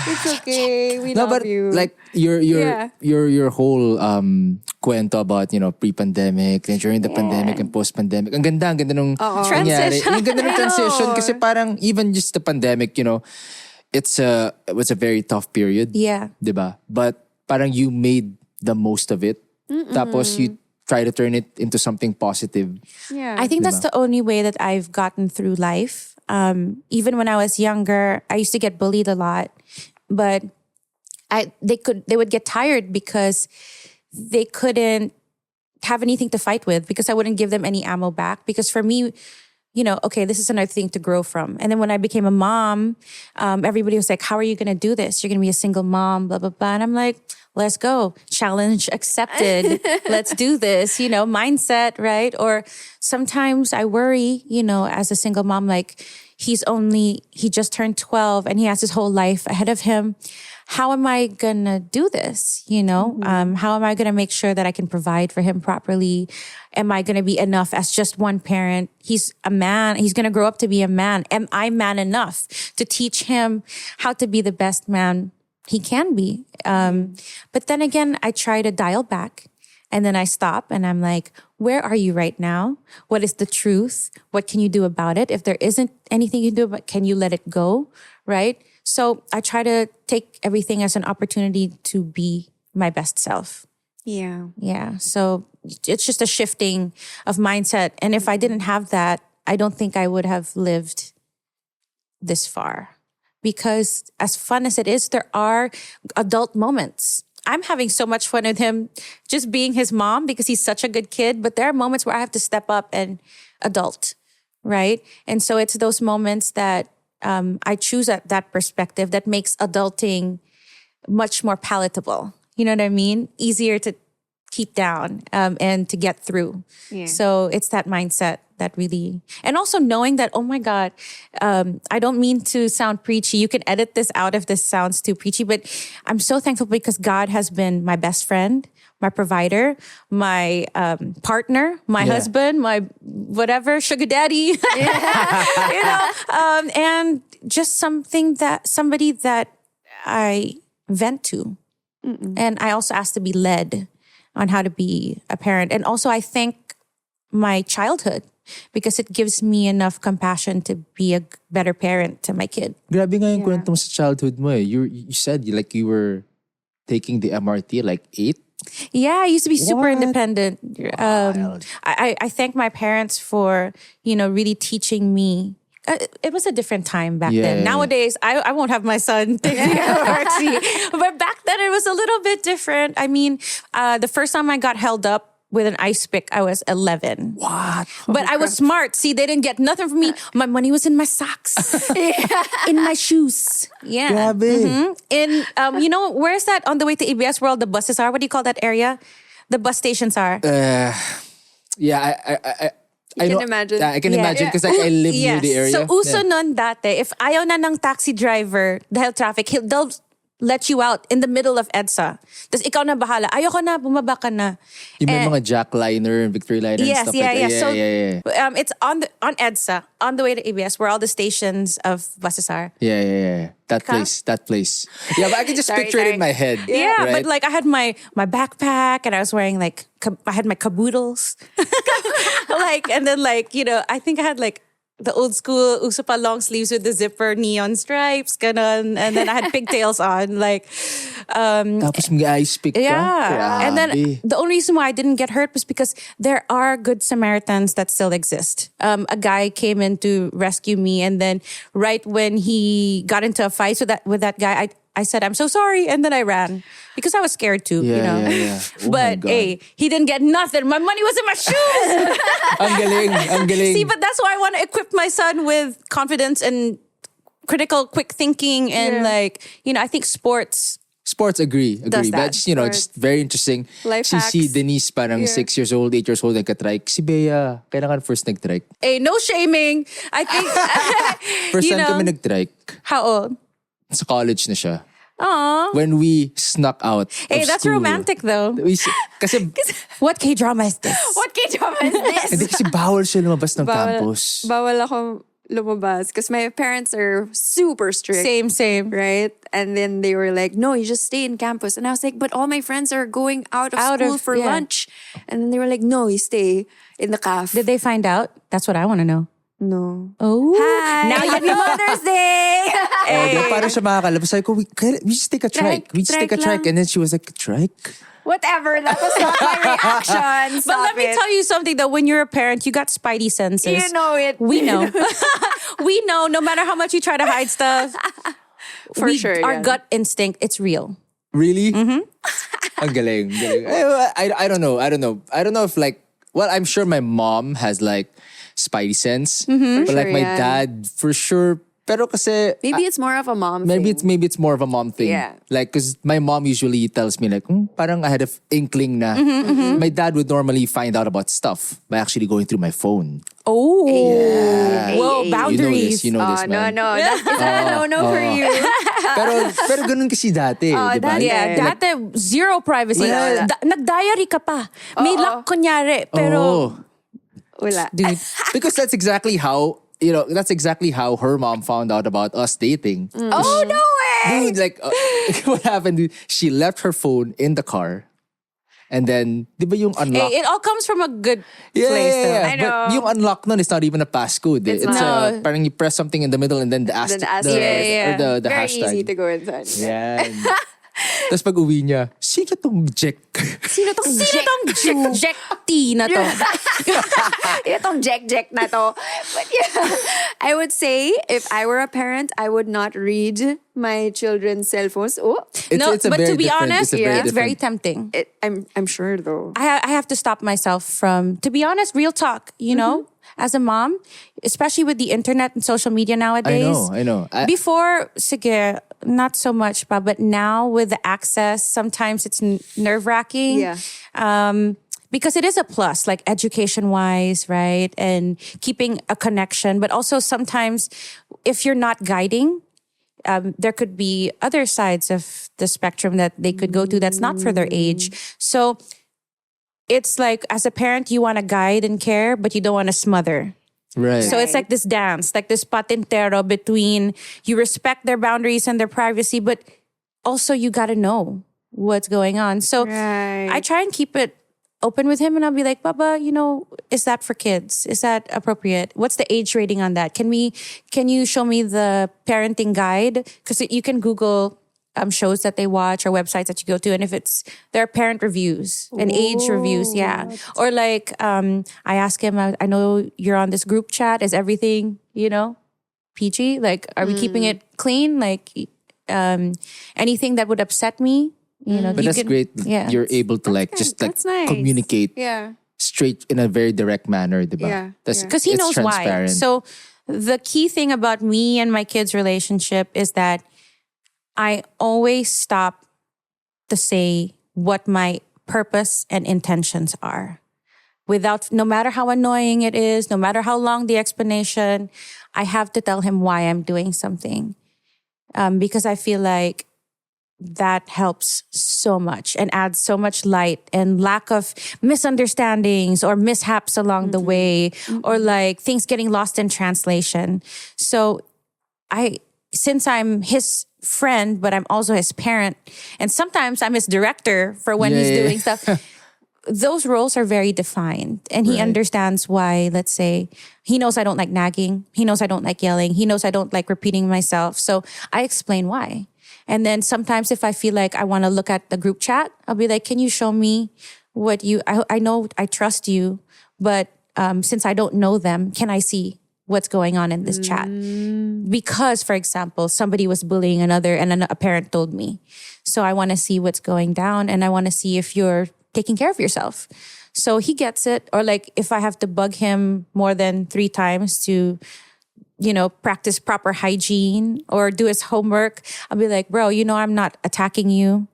It's okay. We love but you. Like your whole kwento about, you know, pre-pandemic and during the pandemic and post-pandemic. Ang ganda nung nangyari. Transition. Ang ganda ng transition kasi parang even just the pandemic, you know, it was a very tough period. Yeah. Diba? But parang you made the most of it. Tapos you try to turn it into something positive. Yeah. I think that's the only way that I've gotten through life. Even when I was younger, I used to get bullied a lot, but they would get tired because they couldn't have anything to fight with because I wouldn't give them any ammo back. Because for me, you know, okay, this is another thing to grow from. And then when I became a mom, everybody was like, how are you going to do this? You're going to be a single mom, blah, blah, blah. And I'm like, let's go. Challenge accepted. Let's do this, you know, mindset, right? Or sometimes I worry, you know, as a single mom, like he just turned 12 and he has his whole life ahead of him. how am I gonna do this? How am I gonna make sure that I can provide for him properly? Am I gonna be enough as just one parent? He's a man. He's gonna grow up to be a man. Am I man enough to teach him how to be the best man he can be? But then again, I try to dial back. And then I stop and I'm like, where are you right now? What is the truth? What can you do about it? If there isn't anything you can do about it, can you let it go? Right? So I try to take everything as an opportunity to be my best self. Yeah. Yeah. So it's just a shifting of mindset. And if I didn't have that, I don't think I would have lived this far. Because as fun as it is, there are adult moments. I'm having so much fun with him just being his mom because he's such a good kid. But there are moments where I have to step up and adult, right? And so it's those moments that I choose at that perspective that makes adulting much more palatable. You know what I mean? Easier to keep down and to get through. Yeah. So it's that mindset that really, and also knowing that, oh my God, I don't mean to sound preachy. You can edit this out if this sounds too preachy, but I'm so thankful because God has been my best friend, my provider, my partner, my husband, my whatever, sugar daddy, and just somebody that I vent to. And I also ask to be led on how to be a parent. And also I thank my childhood because it gives me enough compassion to be a better parent to my kid. Grabe nga yung kwento mo sa childhood mo eh. You said you were taking the MRT like 8? Yeah, I used to be super What? independent. I thank my parents for, really teaching me. It was a different time back then. Nowadays, I won't have my son take the MRT. But back then, it was a little bit different. I mean, the first time I got held up with an ice pick, I was 11. What? But I was smart. See, they didn't get nothing from me. My money was in my socks, in my shoes. Yeah. Grabe. In, where's that on the way to ABS where all the buses are? What do you call that area? The bus stations are. I can know, imagine. I can imagine because I live near the area. So uso nun dati, if ayaw na ng taxi driver dahil traffic, they'll let you out in the middle of EDSA. Tapos ikaw na bahala. Ayoko na, bumaba ka na. Yung may mga Jack Liner, Victory Liner and stuff like that. So Yeah. it's on EDSA, on the way to ABS, where all the stations of buses are. Yeah. That place. Yeah, but I can just picture it in my head. Yeah, right? but like I had my backpack and I was wearing like, I had my caboodles. And then I think I had like the old school uso pa long sleeves with the zipper, neon stripes, ganon. And then I had pigtails on, Tapos may ice pick ka? yeah. And then Grabe. the only reason why I didn't get hurt was because there are good Samaritans that still exist. A guy came in to rescue me, and then right when he got into a fight with that guy, I said, I'm so sorry. And then I ran because I was scared too, Yeah. Oh my but God. hey, he didn't get nothing. My money was in my shoes. Ang galing. See, but that's why I want to equip my son with confidence and critical, quick thinking. And I think sports. Sports, agree. Does that. But just very interesting. Life Si hacks. Denise parang 6 years old, 8 years old, nagka-trike. Si Bea, kailan ka first nag-trike? Hey, no shaming. I think, First time kami nag-trike, How old? sa college na siya. Aw. When we snuck out Hey, of that's school. romantic though. Kasi, What K-drama is this? What K-drama is this? hindi kasi bawal siya lumabas ng campus. Bawal ako lumabas because my parents are super strict. Same. Right? And then they were like, no, you just stay in campus. And I was like, but all my friends are going out of school for lunch. And then they were like, no, you stay in the caf. Did they find out? That's what I want to know. No. Oh. Hi! Now you Happy know. Mother's Day! Then parang siya makakalabas. Sabi ko, we just take a trike. We just take a trike. Trike And then she was like, trike? Whatever, that was not my reaction. But let me tell you something though, when you're a parent, you got spidey senses. You know it. We know. We know, no matter how much you try to hide stuff. For sure, Our yan. gut instinct, it's real. Really? Mm-hmm. Ang galing. I don't know. I don't know if I'm sure my mom has spidey sense. Mm-hmm. But sure, my yeah. dad, for sure, Pero kasi Maybe it's more of a mom maybe thing. it's more of a mom thing. Yeah. Like, cause my mom usually tells me like, parang I had an inkling na. My dad would normally find out about stuff by actually going through my phone. Oh, Hey, whoa, hey. boundaries. You know this, man. No. That's a no for you. pero ganun kasi dati, di ba? dati. Yeah, dati zero privacy. Wala. Nag-diary ka pa. May lock kunyari. Pero, Oh. Wala. dude, Because that's exactly how her mom found out about us dating. Oh, no way! Dude, like, what happened? Dude, she left her phone in the car. And then, di ba yung unlock? hey, it all comes from a good Yeah, place. yeah, though. yeah. I know. But yung unlock nun is not even a passcode. It's not. Parang you press something in the middle and then the Then asterisk. the asterisk. Or the Very hashtag. easy to go inside. Yan. Tapos pag uwi niya, sino tong Jech? Sino tong Jack T na to. Itong Jech na to. But yeah, I would say if I were a parent, I would not read my children's cell phones. Oh, It's a but very to be different- honest, a very it's very different- tempting. I'm sure though. I have to stop myself from, to be honest, real talk, you know, as a mom, especially with the internet and social media nowadays. I know. Before, sige, not so much pa, but now with the access, sometimes it's nerve-wracking. Yeah. Because it is a plus, like education-wise, right? And keeping a connection. But also sometimes, if you're not guiding, there could be other sides of the spectrum that they could go to that's not for their age. So it's like, as a parent, you want to guide and care, but you don't want to smother. Right. So it's like this dance, like this patintero between you respect their boundaries and their privacy, but also you got to know what's going on. So Right. I try and keep it open with him, and I'll be like, Baba, you know, is that for kids? Is that appropriate? What's the age rating on that? Can you show me the parenting guide? Because you can Google shows that they watch or websites that you go to, and if there are parent reviews and age reviews, yeah. Or like I ask him, I know you're on this group chat. Is everything, you know, PG? Like, are we keeping it clean? Like anything that would upset me, you know. But you that's can- great. Yeah. You're able to like just like That's nice. communicate Yeah. straight in a very direct manner, diba? Yeah, That's, yeah. Because he it's knows why. transparent. So the key thing about me and my kids' relationship is that I always stop to say what my purpose and intentions are. No matter how annoying it is, no matter how long the explanation, I have to tell him why I'm doing something. Because I feel like that helps so much and adds so much light and lack of misunderstandings or mishaps along the way, or like things getting lost in translation. So since I'm his friend, but I'm also his parent, and sometimes I'm his director for when he's doing stuff, those roles are very defined. And he Right. understands why, let's say, he knows I don't like nagging. He knows I don't like yelling. He knows I don't like repeating myself. So I explain why. And then sometimes if I feel like I want to look at the group chat, I'll be like, can you show me what I know I trust you, but since I don't know them, can I see what's going on in this chat? Because, for example, somebody was bullying another and a parent told me. So I want to see what's going down, and I want to see if you're taking care of yourself. So he gets it. Or like if I have to bug him more than 3 times to, you know, practice proper hygiene or do his homework, I'll be like, bro, you know, I'm not attacking you.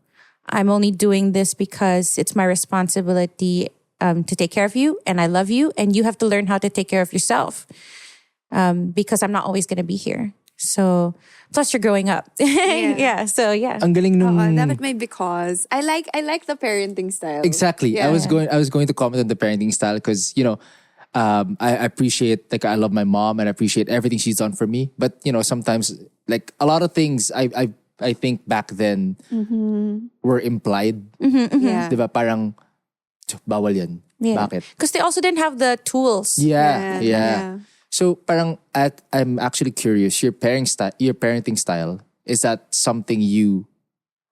I'm only doing this because it's my responsibility to take care of you, and I love you, and you have to learn how to take care of yourself because I'm not always going to be here. So, plus you're growing up. Yeah. So yeah. Ang galing nung... Dapat may because. I like the parenting style. Exactly. Yeah. I was going to comment on the parenting style because, you know, I appreciate, like, I love my mom and I appreciate everything she's done for me. But, you know, sometimes, like, a lot of things I think back then were implied. Yeah. Diba? Parang, bawal yan. Yeah. Bakit? Because they also didn't have the tools. Yeah. So parang I'm actually curious, your parenting style, is that something you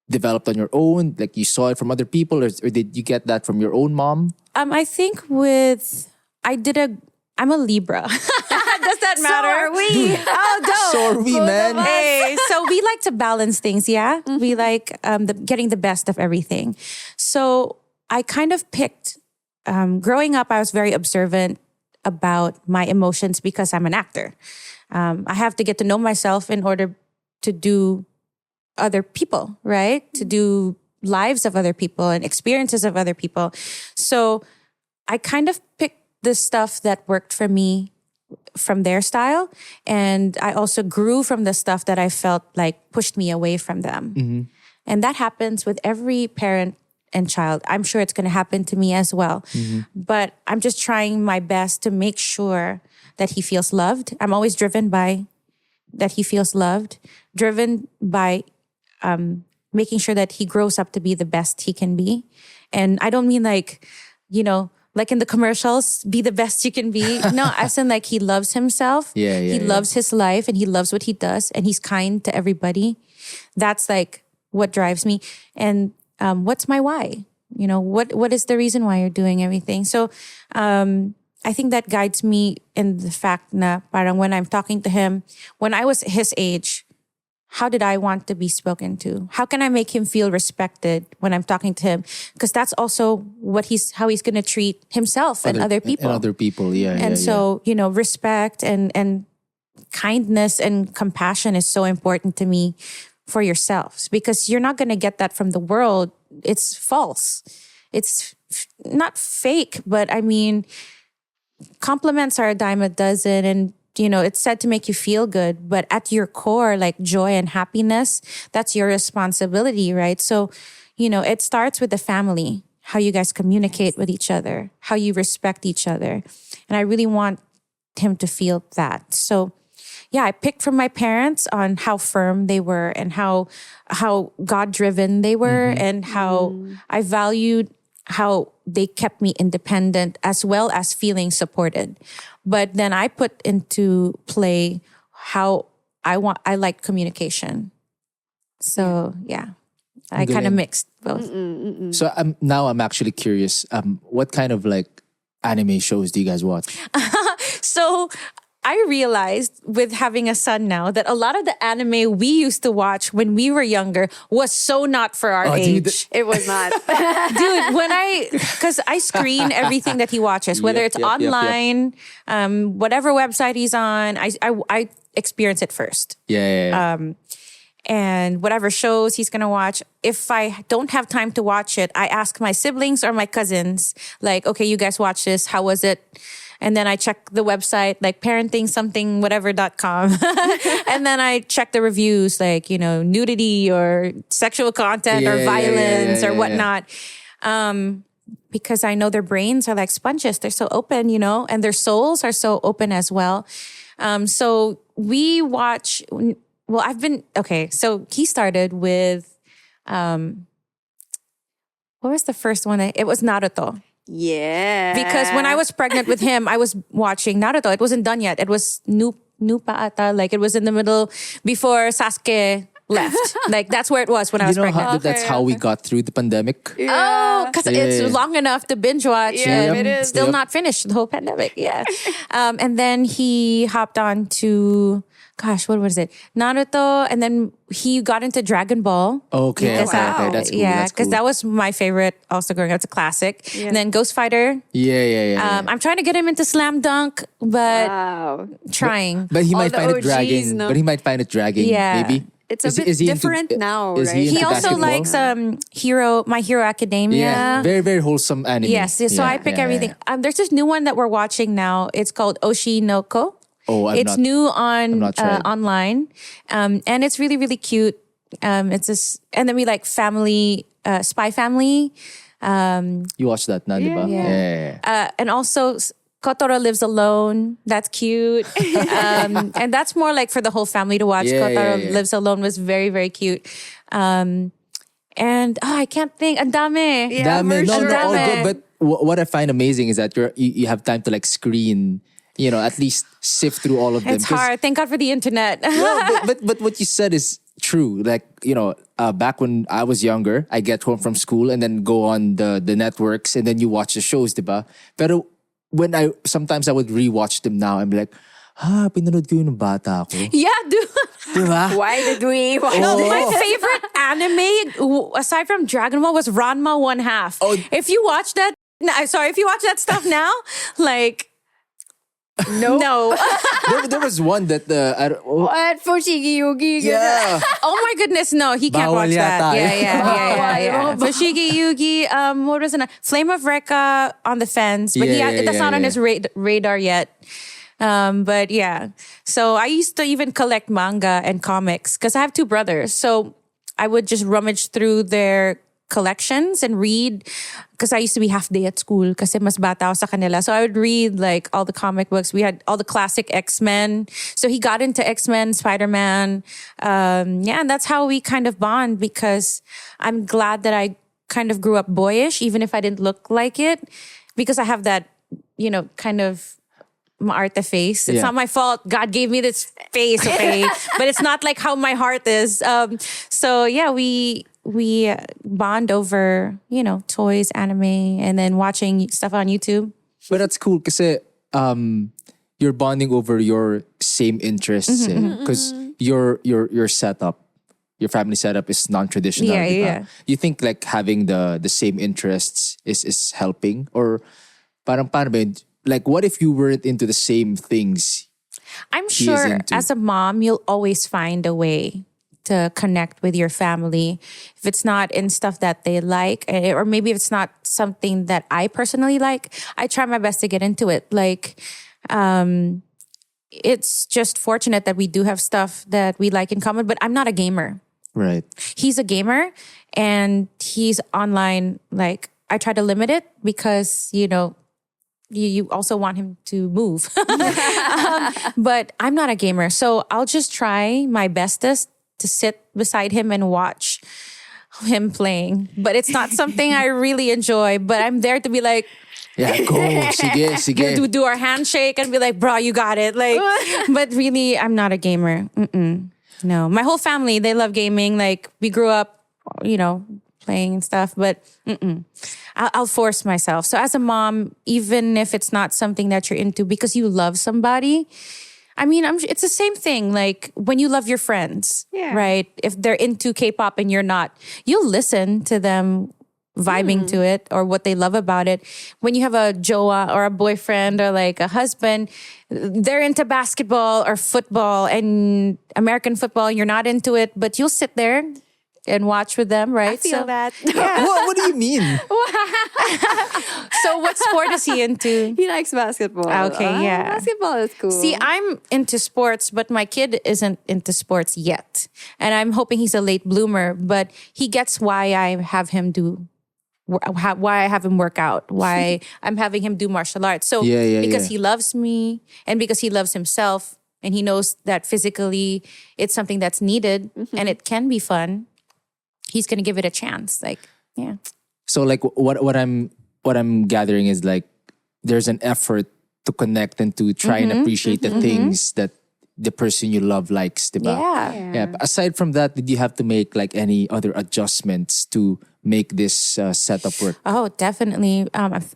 developed on your own? Like you saw it from other people, or did you get that from your own mom? I think I'm a Libra. Does that matter? So are we. Oh, dope. So are we, man. Hey, so we like to balance things, yeah? We like getting the best of everything. So I kind of picked, growing up, I was very observant about my emotions because I'm an actor. I have to get to know myself in order to do other people, right? To do lives of other people and experiences of other people. So I kind of picked the stuff that worked for me from their style. And I also grew from the stuff that I felt like pushed me away from them. And that happens with every parent and child. I'm sure it's going to happen to me as well. But I'm just trying my best to make sure that he feels loved. I'm always driven by that he feels loved, driven by making sure that he grows up to be the best he can be. And I don't mean like, like in the commercials, be the best you can be. No, as in like he loves himself. He loves his life and he loves what he does and he's kind to everybody. That's like what drives me. And what's my why? What is the reason why you're doing everything? So I think that guides me in the fact na parang when I'm talking to him, when I was his age, how did I want to be spoken to? How can I make him feel respected when I'm talking to him? Because that's also how he's going to treat himself and other people. And other people, And so, respect and kindness and compassion is so important to me for yourselves because you're not going to get that from the world. It's false. It's not fake, but I mean, compliments are a dime a dozen and it's said to make you feel good, but at your core, like joy and happiness, that's your responsibility, right? So, it starts with the family, how you guys communicate with each other, how you respect each other. And I really want him to feel that. So, yeah, I picked from my parents on how firm they were and how God-driven they were and how I valued how they kept me independent as well as feeling supported. But then I put into play how I like communication. So yeah, I kind of mixed both. So now I'm actually curious. What kind of like anime shows do you guys watch? So I realized with having a son now that a lot of the anime we used to watch when we were younger was so not for our age. It was not. Dude, because I screen everything that he watches, whether it's online, whatever website he's on, I experience it first. And whatever shows he's going to watch, if I don't have time to watch it, I ask my siblings or my cousins, like, okay, you guys watch this. How was it? And then I check the website, like parenting-something-whatever.com. And then I check the reviews, like, nudity or sexual content or violence or whatnot. Because I know their brains are like sponges. They're so open, and their souls are so open as well. So we watch... Well, so he started with... what was the first one? It was Naruto. Yeah. Because when I was pregnant with him, I was watching Naruto. It wasn't done yet. It was Nupa ata. Like it was in the middle before Sasuke left. Like that's where it was when I was pregnant. That's how we got through the pandemic. Oh, because it's long enough to binge watch. Yeah, it is. Still not finished the whole pandemic. Yeah. And then he hopped on to... Gosh, what was it? Naruto, and then he got into Dragon Ball. Okay, Because that's cool. Yeah, because that was my favorite also growing up. It's a classic. Yeah. And then Ghost Fighter. Yeah. I'm trying to get him into Slam Dunk, but trying. But he might find it dragging. no? But he might find it dragging, maybe. It's a bit different now, right? He also likes My Hero Academia. Yeah, very, very wholesome anime. Yes, so I pick everything. There's this new one that we're watching now. It's called Oshinoko. It's new on online, and it's really really cute. It's just, and then we like family, Spy Family. You watch that, na, diba? Yeah. And also Kotoro Lives Alone. That's cute, and that's more like for the whole family to watch. Kotoro Lives Alone was very very cute. And I can't think. Ang dami. Yeah, no, all good. But what I find amazing is that you have time to like screen. At least sift through all of them. It's hard. Thank God for the internet. but what you said is true. Like, back when I was younger, I get home from school and then go on the networks and then you watch the shows, diba? Pero when sometimes I would rewatch them now, I'm like, pinanood ko yun ng bata ako. Yeah, dude. Diba? Why did we watch My favorite anime, aside from Dragon Ball, was Ranma 1/2. If you watch that stuff now, like... No. There was one that What? For Shigi Yugi. yeah. Oh my goodness, no, he can't Bawal watch that. yata eh. Yeah. Fushigi Yugi, what was it? Flame of Recca on the fence, but that's not on his radar yet. But yeah, so I used to even collect manga and comics because I have two brothers. So I would just rummage through their collections and read because I used to be half day at school kasi mas bata ako sa kanila. So I would read like all the comic books. We had all the classic X-Men. So he got into X-Men, Spider-Man. And that's how we kind of bond because I'm glad that I kind of grew up boyish, even if I didn't look like it, because I have that, kind of maarte face. It's not my fault. God gave me this face, okay? But it's not like how my heart is. So yeah, we bond over, toys, anime, and then watching stuff on YouTube. But that's cool kasi you're bonding over your same interests because your setup, your family setup is non-traditional. Yeah, diba? yeah. You think like having the same interests is helping, or parang paano ba yun? Like what if you weren't into the same things? I'm he is sure into? as a mom, you'll always find a way to connect with your family. If it's not in stuff that they like, or maybe if it's not something that I personally like, I try my best to get into it. Like, it's just fortunate that we do have stuff that we like in common, but I'm not a gamer. Right. He's a gamer and he's online. Like, I try to limit it because, you also want him to move. But I'm not a gamer. So I'll just try my bestest to sit beside him and watch him playing. But it's not something I really enjoy. But I'm there to be like, Yeah, go. Sige. do our handshake and be like, bro, you got it. Like, but really, I'm not a gamer. No, my whole family, they love gaming. Like, we grew up, playing and stuff, but I'll force myself. So as a mom, even if it's not something that you're into because you love somebody, I mean, it's the same thing. Like when you love your friends, right? If they're into K-pop and you're not, you'll listen to them vibing to it or what they love about it. When you have a jowa or a boyfriend or like a husband, they're into basketball or football and American football, and you're not into it, but you'll sit there and watch with them, right? I feel that. Yeah. What do you mean? So what sport is he into? He likes basketball. Okay, yeah. Basketball is cool. See, I'm into sports, but my kid isn't into sports yet. And I'm hoping he's a late bloomer, but he gets why I have him work out, why I'm having him do martial arts. So because he loves me and because he loves himself and he knows that physically it's something that's needed and it can be fun, he's going to give it a chance. Like, yeah. So like what I'm gathering is like there's an effort to connect and to try and appreciate the things that the person you love likes, diba? Yeah. But aside from that, did you have to make like any other adjustments to make this setup work? Oh, definitely.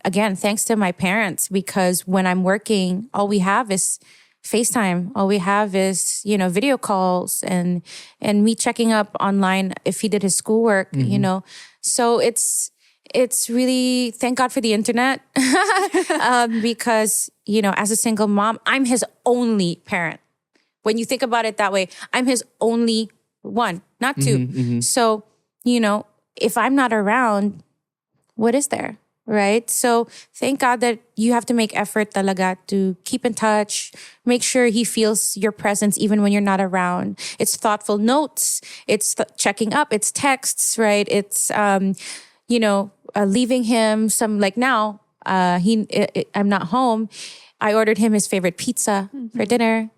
Again, thanks to my parents, because when I'm working, all we have is FaceTime. All we have is, video calls and me checking up online if he did his schoolwork, So it's really, thank God for the internet. Because, as a single mom, I'm his only parent. When you think about it that way, I'm his only one, not two. So, if I'm not around, what is there? Right? So thank God that you have to make effort talaga to keep in touch, make sure he feels your presence even when you're not around. It's thoughtful notes, it's checking up, it's texts, right? It's, leaving him some, like now, I'm not home. I ordered him his favorite pizza for dinner,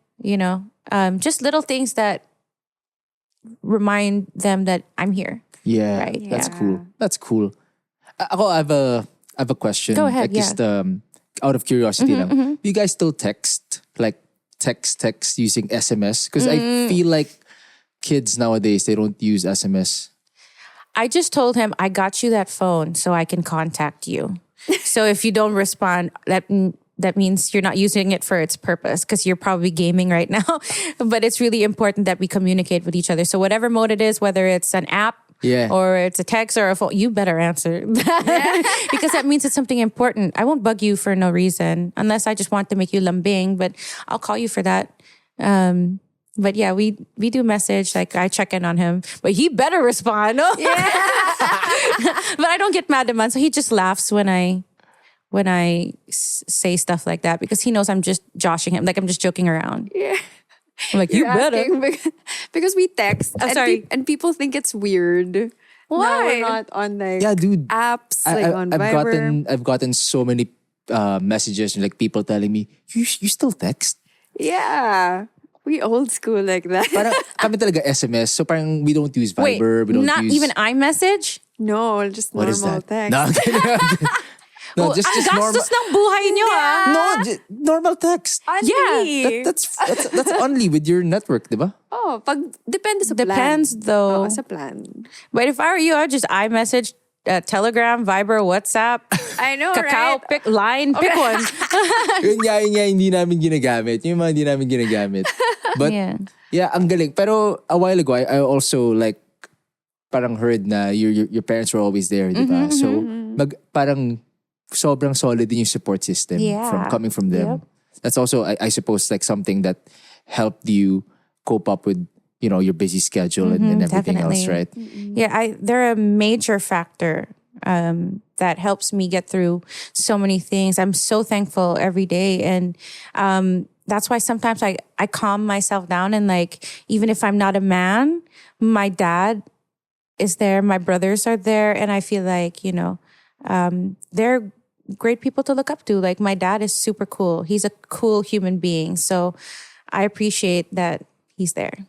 just little things that remind them that I'm here. Yeah, Right. That's cool. That's cool. I have a question. Go ahead, Like just out of curiosity lang. Do you guys still text? Like text using SMS? Because I feel like kids nowadays, they don't use SMS. I just told him, I got you that phone so I can contact you. So if you don't respond, that means you're not using it for its purpose because you're probably gaming right now. But it's really important that we communicate with each other. So whatever mode it is, whether it's an app Yeah. or it's a text or a phone, you better answer because that means it's something important. I won't bug you for no reason unless I just want to make you lambing, but I'll call you for that. But yeah, we do message. Like I check in on him, but he better respond. Yeah. But I don't get mad at him, so he just laughs when I say stuff like that because he knows I'm just joshing him, like I'm just joking around. Yeah. I'm like, You're you better. asking because we text. I'm and sorry. and people think it's weird. Why? Now we're not on like Yeah, dude. apps like on Viber. I've gotten so many messages like people telling me, you still text? Yeah. We old school like that. Parang kami talaga SMS. So parang we don't use Wait, Viber. We don't not use... even iMessage? No, just What normal is that? text. No, I'm kidding. No, just ang normal. gastos ng buhay nyo No, normal text. Only. That's only with your network, di ba? Oh, depende sa plan. Depends though. Oo, sa plan. But if I were you, I'd just iMessage, Telegram, Viber, WhatsApp, I know, Kakao, right? pick line, pick one. Yun nga, hindi namin ginagamit. Yung mga hindi namin ginagamit. But, yeah, ang galing. Pero a while ago, I also like, parang heard na your parents were always there, di ba? So, parang sobrang solid din yung support system from coming from them. Yep. That's also, I suppose, like something that helped you cope up with, you know, your busy schedule and everything definitely. else, right? Yeah, they're a major factor that helps me get through so many things. I'm so thankful every day. And that's why sometimes I calm myself down and like, even if I'm not a man, my dad is there, my brothers are there. And I feel like, you know, they're great people to look up to. Like my dad is super cool. He's a cool human being. So I appreciate that he's there.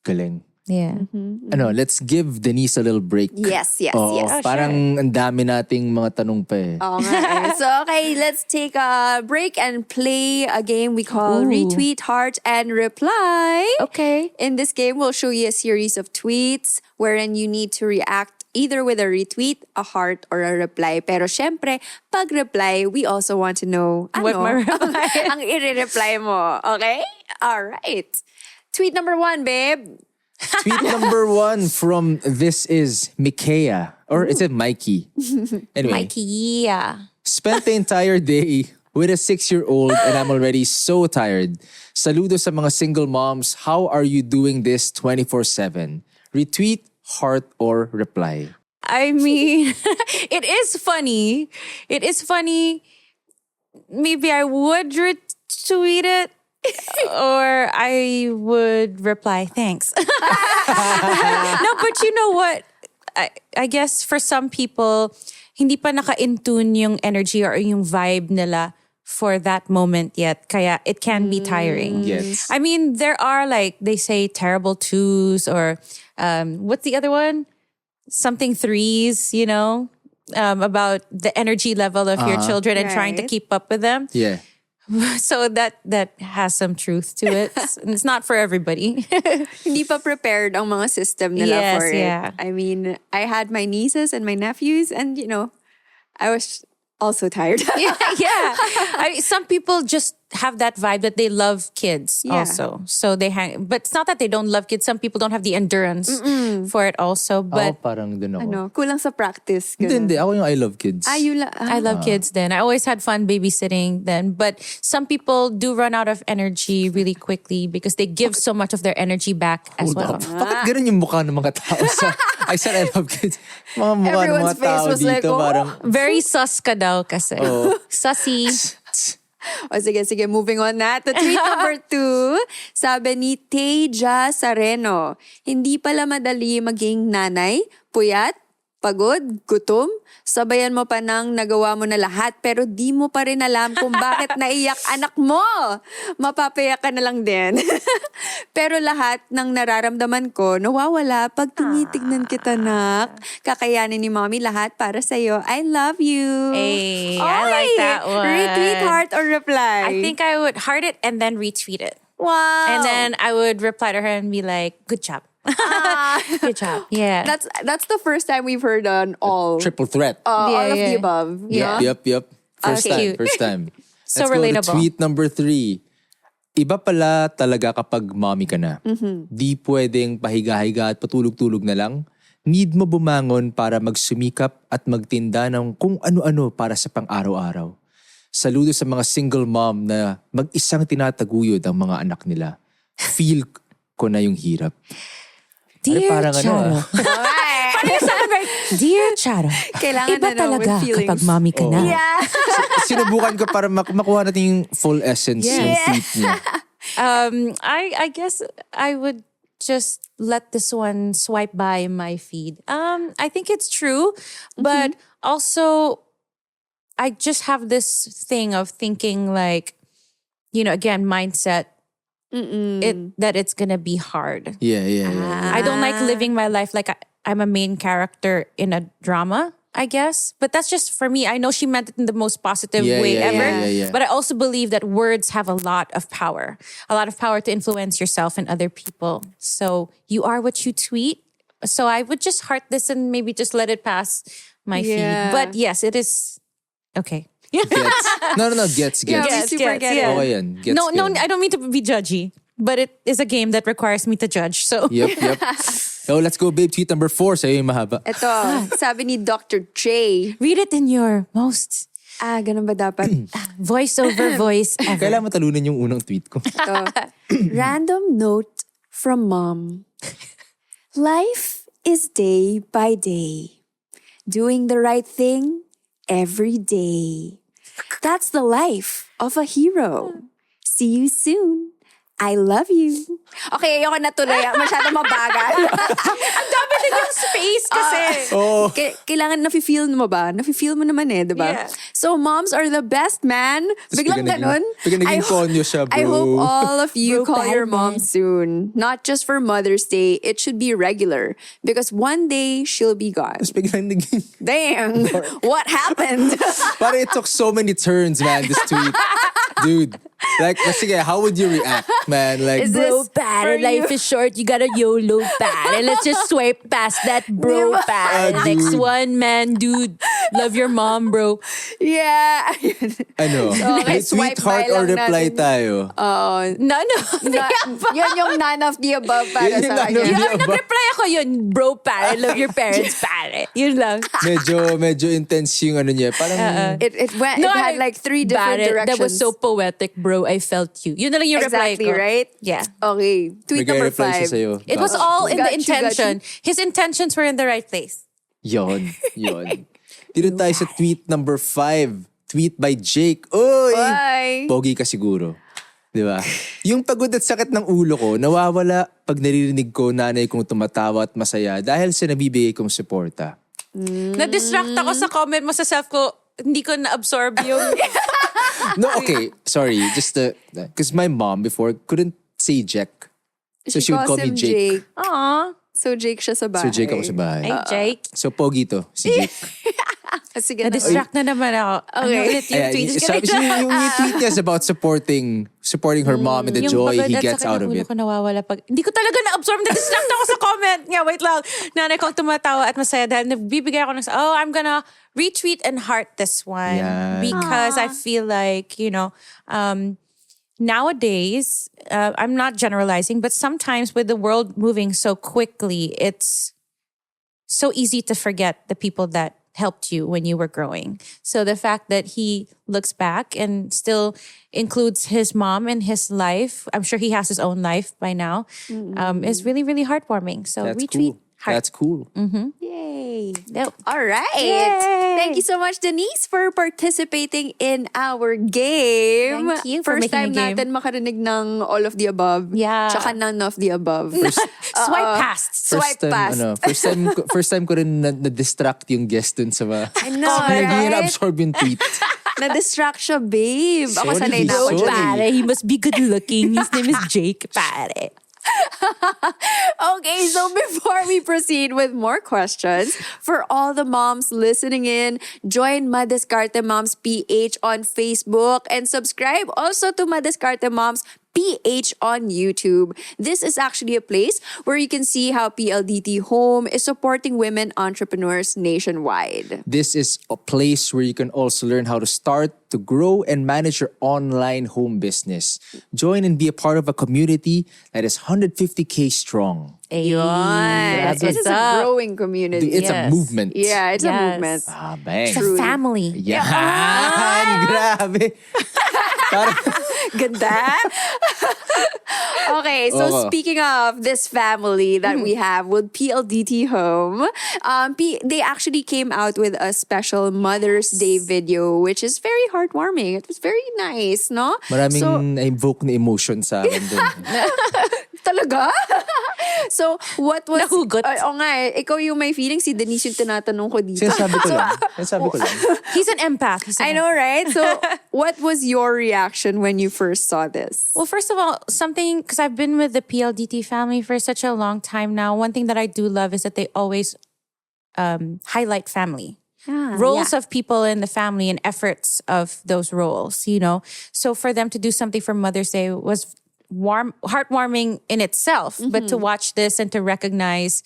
Galing. Yeah. Ano, let's give Denise a little break. Yes. Oo, Oh, parang ang dami nating mga tanong pa eh. Oo nga eh. So, okay, let's take a break and play a game we call Retweet, Heart, and Reply. Okay. In this game, we'll show you a series of tweets wherein you need to react either with a retweet, a heart, or a reply. Pero syempre, pag reply, we also want to know What my reply is. ang i-reply mo. Okay? All right. Tweet number 1, babe. Tweet number 1 from This Is Mikea. Or is it Mikey? Anyway. Mikey, yeah. Spent the entire day with a 6-year-old and I'm already so tired. Saludo sa mga single moms. How are you doing this 24/7? Retweet, heart, or reply? I mean, it is funny. It is funny. Maybe I would retweet it. Or I would reply, thanks. No, but you know what? I guess for some people, hindi pa naka-intune yung energy or yung vibe nila for that moment yet. Kaya it can be tiring. Yes. I mean, there are like, they say terrible twos or what's the other one? Something threes, you know, about the energy level of your children and trying to Right. keep up with them. Yeah. So that has some truth to it. It's not for everybody. Hindi pa prepared ang mga system nila Yes, for it. yeah. I mean, I had my nieces and my nephews and, you know, I was also tired. yeah. Some people just have that vibe that they love kids Yeah. also. So they hang, but it's not that they don't love kids. Some people don't have the endurance for it also. Ako But parang dun ako. Ano, kulang sa practice. Hindi. Ako yung I love kids. I love kids then. I always had fun babysitting then. But some people do run out of energy really quickly because they give so much of their energy back as well. Bakit ganun yung mukha ng mga tao sa I said I love kids. Mga mukha ng mga Everyone's face tao was like, dito oh. parang Very sus ka daw kasi. Sussy. O sige, moving on na. To tweet number 2, sabi ni Teja Sareno, hindi pala madali maging nanay, puyat, pagod, gutom, sabayan mo pa ng nagawa mo na lahat pero di mo pa rin alam kung bakit naiyak anak mo. Mapapayak ka na lang din. Pero lahat ng nararamdaman ko nawawala pag tinitignan kita, nak. Kakayanin ni mommy lahat para sa'yo. I love you. Hey, I like that one. Retweet, heart, or reply? I think I would heart it and then retweet it. Wow. And then I would reply to her and be like, good job. Good job. Yeah. That's the first time we've heard an all. triple threat. All of yeah. the above. Yeah. Yep. First Okay. time. So Let's go relatable. to tweet number 3. Iba pala talaga kapag mommy ka na. Di pwedeng pahiga-higa at patulog-tulog na lang. need mo bumangon para magsumikap at magtinda ng kung ano-ano para sa pang-araw-araw. Saludo sa mga single mom na mag-isang tinataguyod ang mga anak nila. Feel ko na yung hirap. Dear parang Charo. Dear Charo, Kailangan iba na, no, talaga with feelings. kapag mommy ka na. Yeah. Sinubukan ko para makuha natin yung full essence ng tweet niya. I guess I would just let this one swipe by my feed. I think it's true, but also I just have this thing of thinking like, again, mindset. That it's gonna be hard. Yeah. I don't like living my life like I'm a main character in a drama, I guess. But that's just for me. I know she meant it in the most positive way ever. Yeah. But I also believe that words have a lot of power. A lot of power to influence yourself and other people. So you are what you tweet. So I would just heart this and maybe just let it pass my feed. But yes, it is okay. Gets. No. Gets. Yeah, we super get it. Okay yan. Gets. No, I don't mean to be judgy. But it is a game that requires me to judge. So Yep. So let's go, babe. Tweet number 4. Sa'yo yung mahaba. Ito, sabi ni Dr. J. read it in your most Ganun ba dapat? voice-over voice ever. Kailangan matalunan yung unang tweet ko. Ito. Random note from mom. Life is day by day. Doing the right thing every day. That's the life of a hero. See you soon. I love you. Okay, ayoko na tuloy. Masyado mabagal. Ang dami din yung space kasi. Kailangan nafe-feel mo ba? Nafe-feel mo naman diba? Yeah. So moms are the best, man. Biglang ganun. Biglang naging konyo siya, bro. I hope all of you Bro, call your Batman. mom soon. Not just for Mother's Day. It should be regular. Because one day, she'll be gone. Tapos biglang naging... Damn. What happened? Parang it took so many turns, man, this tweet. Dude. Like, sige, how would you react, man? Like, Is Bro, this pare, for life you? is short. You gotta YOLO, pare. Let's just swipe past that, bro, Diba? pare. Next Dude. one, man, dude. Love your mom, bro. Yeah. ano? Okay, Retweet, swipe heart, by or lang reply natin. tayo? No. Yun yung none of the above para Yun yung sa none of kanya. the above. Nag-reply ako yun, bro, pare. Love your parents, pare. Yun lang. Medyo intense yung ano niya. Parang, It went. It had like 3 different Pare, directions. that was so poetic, bro. I felt you. Yun na lang yung reply exactly ko. right. Yeah. Okay. Tweet number nag-reply siya 5. sa'yo. It was all in the Got you, got intention. His intentions were in the right place. Yon. Dito tayo sa tweet number 5. Tweet by Jake. Oy! Bye. Pogi ka siguro. Di ba? Yung pagod at sakit ng ulo ko, nawawala pag naririnig ko nanay kong tumatawa at masaya dahil sa nabibigay kong suporta. Na-distract ako sa comment mo sa self ko. Hindi ko na-absorb yung... No, okay. Sorry. Just because my mom before couldn't say Jech. So she would calls call me him Jake. Aww. So Jake siya sa bahay. So Jake ako sa bahay. Ay, Jake. So pogi to, si Jake. Sige na. Na-distract na naman ako. Ano Okay. ulit yung Ayan, tweet? yung tweet niya is about supporting her mom and the joy he gets out of it. Ko nawawala pag... Hindi ko talaga na-absorb. Na-distract ako sa comment. Yeah, wait lang. Nanay kong tumatawa at masaya dahil nagbibigay ako ng... Oh, I'm gonna retweet and heart this one. Yan. Because I feel like, nowadays, I'm not generalizing, but sometimes with the world moving so quickly, it's so easy to forget the people that helped you when you were growing. So the fact that he looks back and still includes his mom in his life, I'm sure he has his own life by now, is really, really heartwarming. So That's retweet, cool. heart. That's cool. Yay. Nope. All right. Yay. Thank you so much, Denise, for participating in our game. Thank you for First making time a game. natin makarinig ng all of the above. Yeah. Tsaka none of the above. Swipe past. Swipe past. First time ko rin na-distract yung guest dun sa I know, Hindi niya right? na-absorb yung tweet. Na-distract siya, babe. Ako Sorry, sanay na ako sorry. dyan. Pare, he must be good looking. His name is Jake, pare. Okay, so before we proceed with more questions, for all the moms listening in, join Madescarte Moms PH on Facebook and subscribe also to Madescarte Moms PH on YouTube. This is actually a place where you can see how PLDT Home is supporting women entrepreneurs nationwide. This is a place where you can also learn how to start, to grow, and manage your online home business. Join and be a part of a community that is 150K strong. Yes, it is a growing community. It's a movement. Yeah, it's a Yes. movement. Ah, bang. It's a family. Yan! Grabe! Ganda. Okay, so Oo. speaking of this family that we have with PLDT Home, they actually came out with a special Mother's Day video, which is very heartwarming. It was very nice, no? Maraming So, na-invoke na emotion sa akin dun. talaga? So, what was... Nahugot. Oo nga eh. Ikaw yung may feeling, si Denise yung tinatanong ko dito. Sinasabi ko lang. He's an empath. I know, right? So, what was your reaction when you first saw this? Well, first of all, something, because I've been with the PLDT family for such a long time now, one thing that I do love is that they always highlight family. Roles of people in the family and efforts of those roles, you know. So for them to do something for Mother's Day was heartwarming in itself, but to watch this and to recognize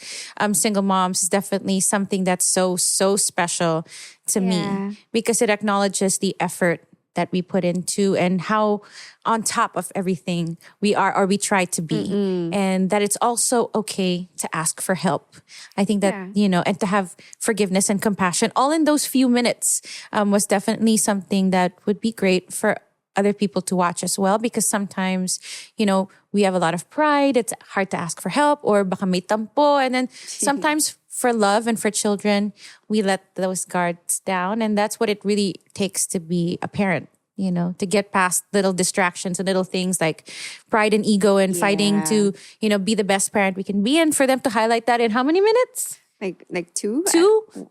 single moms is definitely something that's so special to me, because it acknowledges the effort that we put into and how on top of everything we are, or we try to be, and that it's also okay to ask for help. I think that, you know, and to have forgiveness and compassion all in those few minutes was definitely something that would be great for other people to watch as well, because sometimes, you know, we have a lot of pride. It's hard to ask for help, or baka may tampo. And then sometimes for love and for children, we let those guards down. And that's what it really takes to be a parent, you know, to get past little distractions and little things like pride and ego and fighting to, you know, be the best parent we can be. And for them to highlight that in how many minutes? Like two?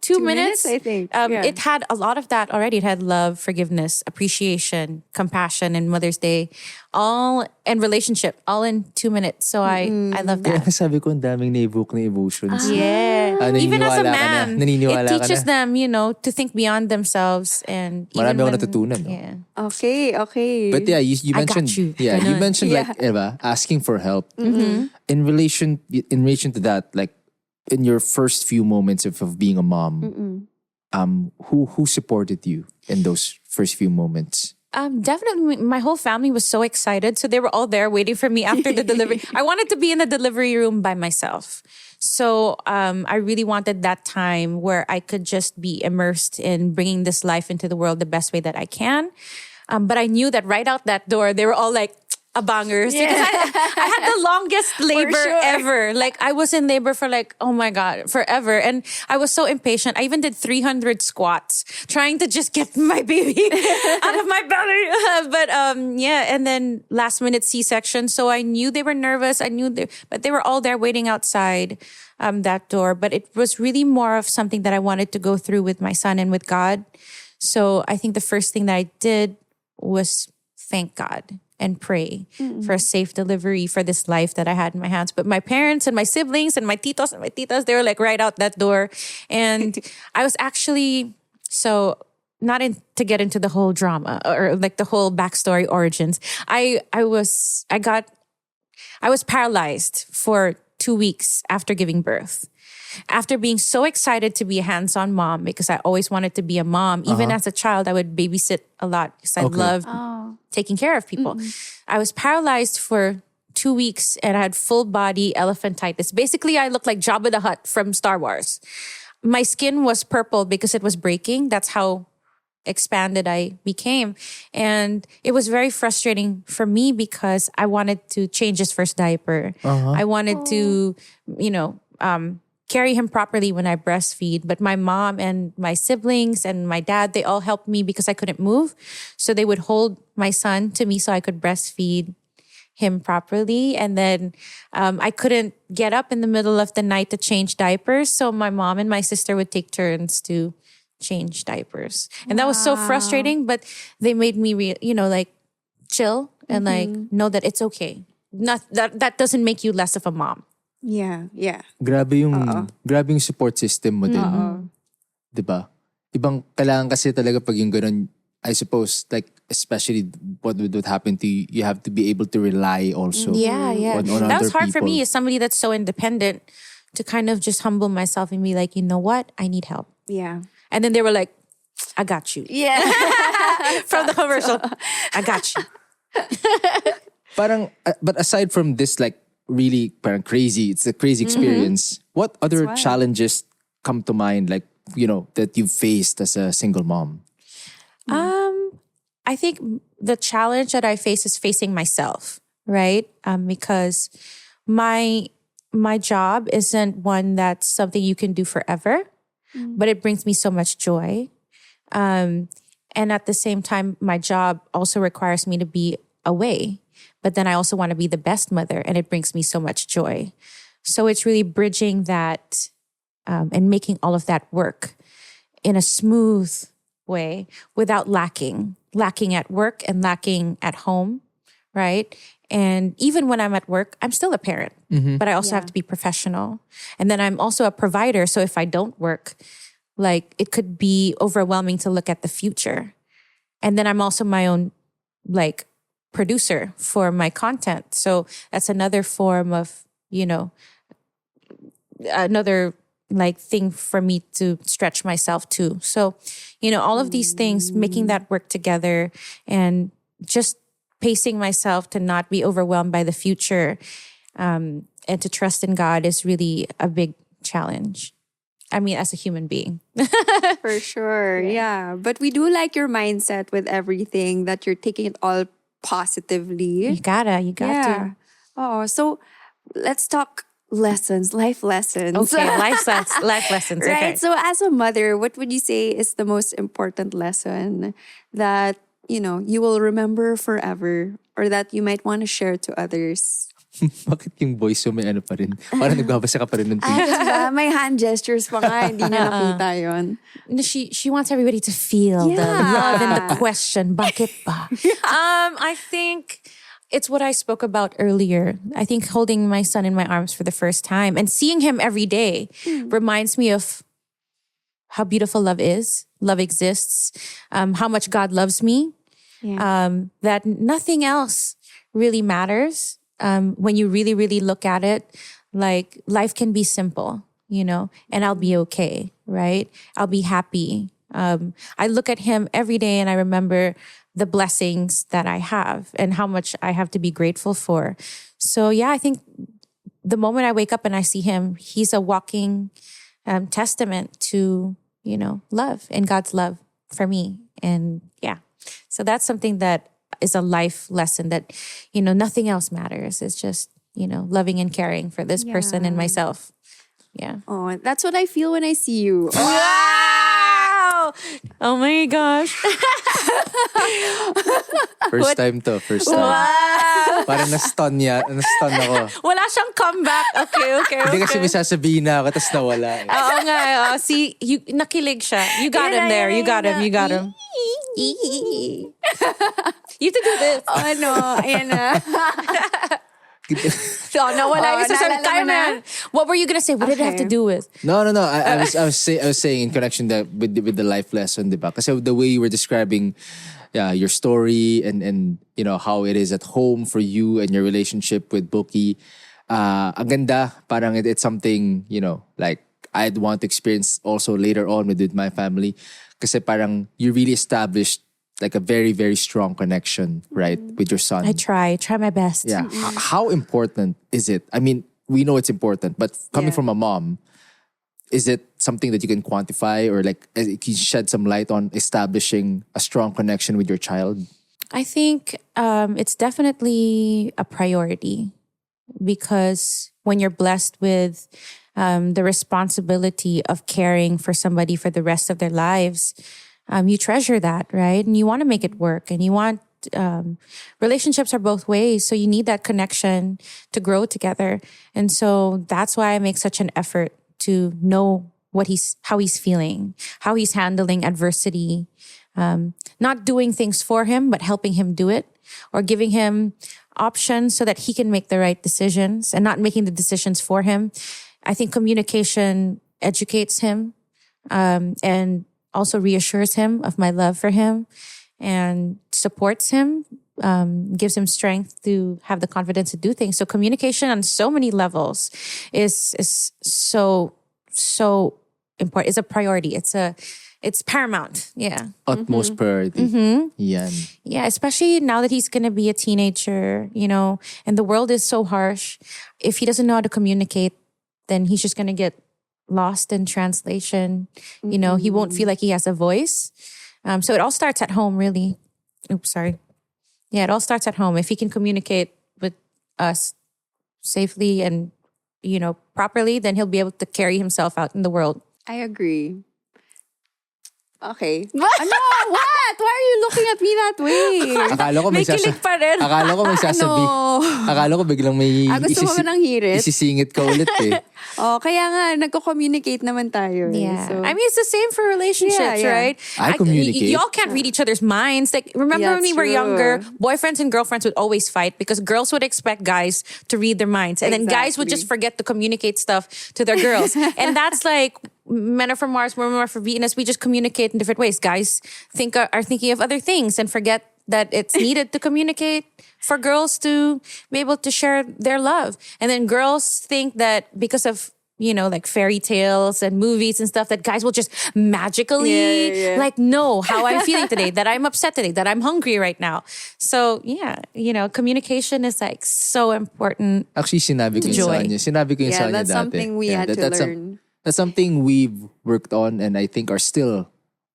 Two minutes, I think. It had a lot of that already. It had love, forgiveness, appreciation, compassion, and Mother's Day, all and relationship, all in 2 minutes. So I love Kaya that. sabi ko, ang daming na-evoke na emotions. Yeah. Even as Naniniwala a ka na. man, Naniniwala it ka teaches na. them, you know, to think beyond themselves. And Marami even ako when- natutunan, no? Yeah. Okay. But yeah, you I got mentioned, you. yeah, you Ganun. mentioned like, diba, asking for help. In relation to that, like in your first few moments of being a mom, who supported you in those first few moments? Definitely, my whole family was so excited. So they were all there waiting for me after the delivery. I wanted to be in the delivery room by myself. So I really wanted that time where I could just be immersed in bringing this life into the world the best way that I can. But I knew that right out that door, they were all like, abangers. Because I had the longest labor ever. Like I was in labor for like, oh my God, forever. And I was so impatient. I even did 300 squats trying to just get my baby out of my belly. But yeah, and then last minute C-section. So I knew they were nervous. But they were all there waiting outside that door. But it was really more of something that I wanted to go through with my son and with God. So I think the first thing that I did was thank God and pray for a safe delivery for this life that I had in my hands. But my parents and my siblings and my titos, they were like right out that door. And I was actually, so not to get into the whole drama or like the whole backstory origins. I was paralyzed for 2 weeks after giving birth. After being so excited to be a hands-on mom, because I always wanted to be a mom. Even as a child, I would babysit a lot because I loved taking care of people. I was paralyzed for 2 weeks and I had full body elephantitis. Basically, I looked like Jabba the Hutt from Star Wars. My skin was purple because it was breaking. That's how expanded I became. And it was very frustrating for me because I wanted to change his first diaper. I wanted to, carry him properly when I breastfeed. But my mom and my siblings and my dad, they all helped me because I couldn't move. So they would hold my son to me so I could breastfeed him properly. And then I couldn't get up in the middle of the night to change diapers. So my mom and my sister would take turns to change diapers. And that was so frustrating, but they made me, chill and know that it's okay. Not that doesn't make you less of a mom. Yeah. Grabe yung support system mo din. 'Di ba? Ibang kailangan kasi talaga pag yung ganun, I suppose, like especially what would happen to you, you have to be able to rely also. Yeah. On That was other hard for people. me as somebody that's so independent to kind of just humble myself and be like, you know what? I need help. Yeah. And then they were like, I got you. Yeah. From the commercial, I got you. Parang, but aside from this, like really parang crazy, it's a crazy experience. What other wild. challenges come to mind, like, you know, that you've faced as a single mom? I think the challenge that I face is facing myself, right? Because my job isn't one that's something you can do forever, but it brings me so much joy. And at the same time, my job also requires me to be away, but then I also want to be the best mother, and it brings me so much joy. So it's really bridging that and making all of that work in a smooth way without lacking at work and lacking at home, right? And even when I'm at work, I'm still a parent, but I also have to be professional. And then I'm also a provider. So if I don't work, like it could be overwhelming to look at the future. And then I'm also my own like producer for my content. So that's another form of, you know, another like thing for me to stretch myself to. So, you know, all of these things, making that work together and just pacing myself to not be overwhelmed by the future and to trust in God is really a big challenge. I mean, as a human being. For sure. Yeah. But we do like your mindset with everything, that you're taking it all positively. You got to. Oh, so let's talk life lessons. Okay, life lessons. Right. Okay. So as a mother, what would you say is the most important lesson that, you know, you will remember forever, or that you might want to share to others? Bakit yung voice mo may ano pa rin? Parang nagbabasa ka pa rin ng tweet. Diba? May hand gestures pa nga, hindi niya nakita yun. No, she wants everybody to feel the love and the question, bakit ba? I think it's what I spoke about earlier. I think holding my son in my arms for the first time and seeing him every day reminds me of how beautiful love is. Love exists. How much God loves me. Yeah. That nothing else really matters. When you really, really look at it, like life can be simple, you know, and I'll be okay, right? I'll be happy. I look at him every day and I remember the blessings that I have and how much I have to be grateful for. So yeah, I think the moment I wake up and I see him, he's a walking testament to, you know, love and God's love for me. And yeah, so that's something that is a life lesson, that, you know, nothing else matters. It's just, you know, loving and caring for this person and myself. Yeah. Oh, that's what I feel when I see you. Wow! Oh my gosh. First time. Wow! Parang na-stun ako. Wala siyang comeback. Okay. Hindi kasi may sasabihin na ako, tapos nawala. Oo nga. See, nakilig siya. You got him there. You got him. You have to do this. Oh, no. Ayan na. Oh, no, wala. Oh, naalala mo na? What were you gonna say? What did it have to do with? No. I was saying in connection with the life lesson, diba? Kasi the way you were describing your story and you know how it is at home for you and your relationship with Bookie, ang ganda. Parang it's something, you know, like I'd want to experience also later on with my family. Kasi parang you really established like a very, very strong connection, right, with your son. I try my best. Yeah. How important is it? I mean, we know it's important, but coming from a mom, is it something that you can quantify, or like can you shed some light on establishing a strong connection with your child? I think it's definitely a priority, because when you're blessed with the responsibility of caring for somebody for the rest of their lives, you treasure that, right? And you want to make it work, and you want relationships are both ways. So you need that connection to grow together. And so that's why I make such an effort to know how he's feeling, how he's handling adversity, not doing things for him, but helping him do it, or giving him options so that he can make the right decisions and not making the decisions for him. I think communication educates him, and also reassures him of my love for him. and supports him, gives him strength to have the confidence to do things. So communication on so many levels is so important. It's a priority. It's paramount. Yeah. Utmost priority. Yan. Yeah, especially now that he's going to be a teenager, and the world is so harsh. If he doesn't know how to communicate, then he's just going to get lost in translation. He won't feel like he has a voice. So it all starts at home, really. Oops, sorry. Yeah, it all starts at home. If he can communicate with us safely and, properly, then he'll be able to carry himself out in the world. I agree. Okay. Ano? What? Why are you looking at me that way? Akala ko May kilig pa rin. Akala ko may sasabi. Akala ko biglang may gusto mo ba ng hirit? isisingit ka ulit eh. Kaya nga, nagko-communicate naman tayo. Yeah. So, I mean, it's the same for relationships, Yeah. right? I communicate. Y'all can't read each other's minds. Like, remember Yeah, when we were true. younger, boyfriends and girlfriends would always fight because girls would expect guys to read their minds. And then guys would just Exactly. forget to communicate stuff to their girls. And that's like, men are from Mars, women are from Venus. We just communicate in different ways. Guys are thinking of other things and forget that it's needed to communicate for girls to be able to share their love. And then girls think that because of like fairy tales and movies and stuff, that guys will just magically know how I'm feeling today, that I'm upset today, that I'm hungry right now. So yeah, communication is like so important. Actually, sinabi ko yun sa Joy. kanya. Sinabi ko yun sa kanya that's dati. something we had to learn. That's something we've worked on and I think are still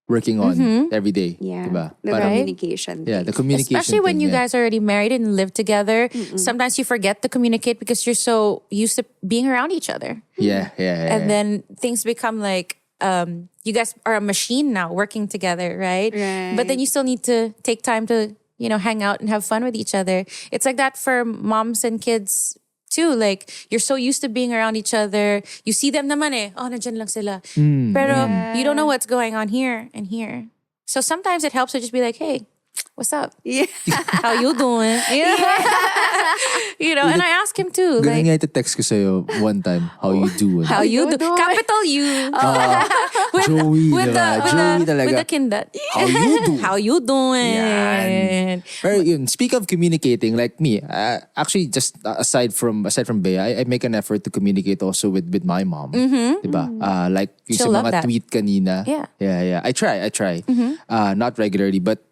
working on every day. Yeah. Diba? The Parang- communication. Yeah, the communication Especially when thing, you guys are already married and live together, sometimes you forget to communicate because you're so used to being around each other. Yeah. And then things become like you guys are a machine now working together, right? But then you still need to take time to, hang out and have fun with each other. It's like that for moms and kids too. Like, you're so used to being around each other. You see them naman eh. Oh, nandyan lang sila. Pero you don't know what's going on here and here. So sometimes it helps to just be like, hey, what's up? Yeah. How you doing? And I ask him too. Ganun Like, nga ito-text ko sa'yo one time, how you doing? how you do? doing? Capital U. Joey, with diba? the Joey talaga. with the kindat. How you do? How you doing? Yan. Pero yun, speak of communicating, like me, actually just aside from Bea, I make an effort to communicate also with my mom. Diba? Like yung sa She'll love mga that. tweet kanina. Yeah. I try. Not regularly, but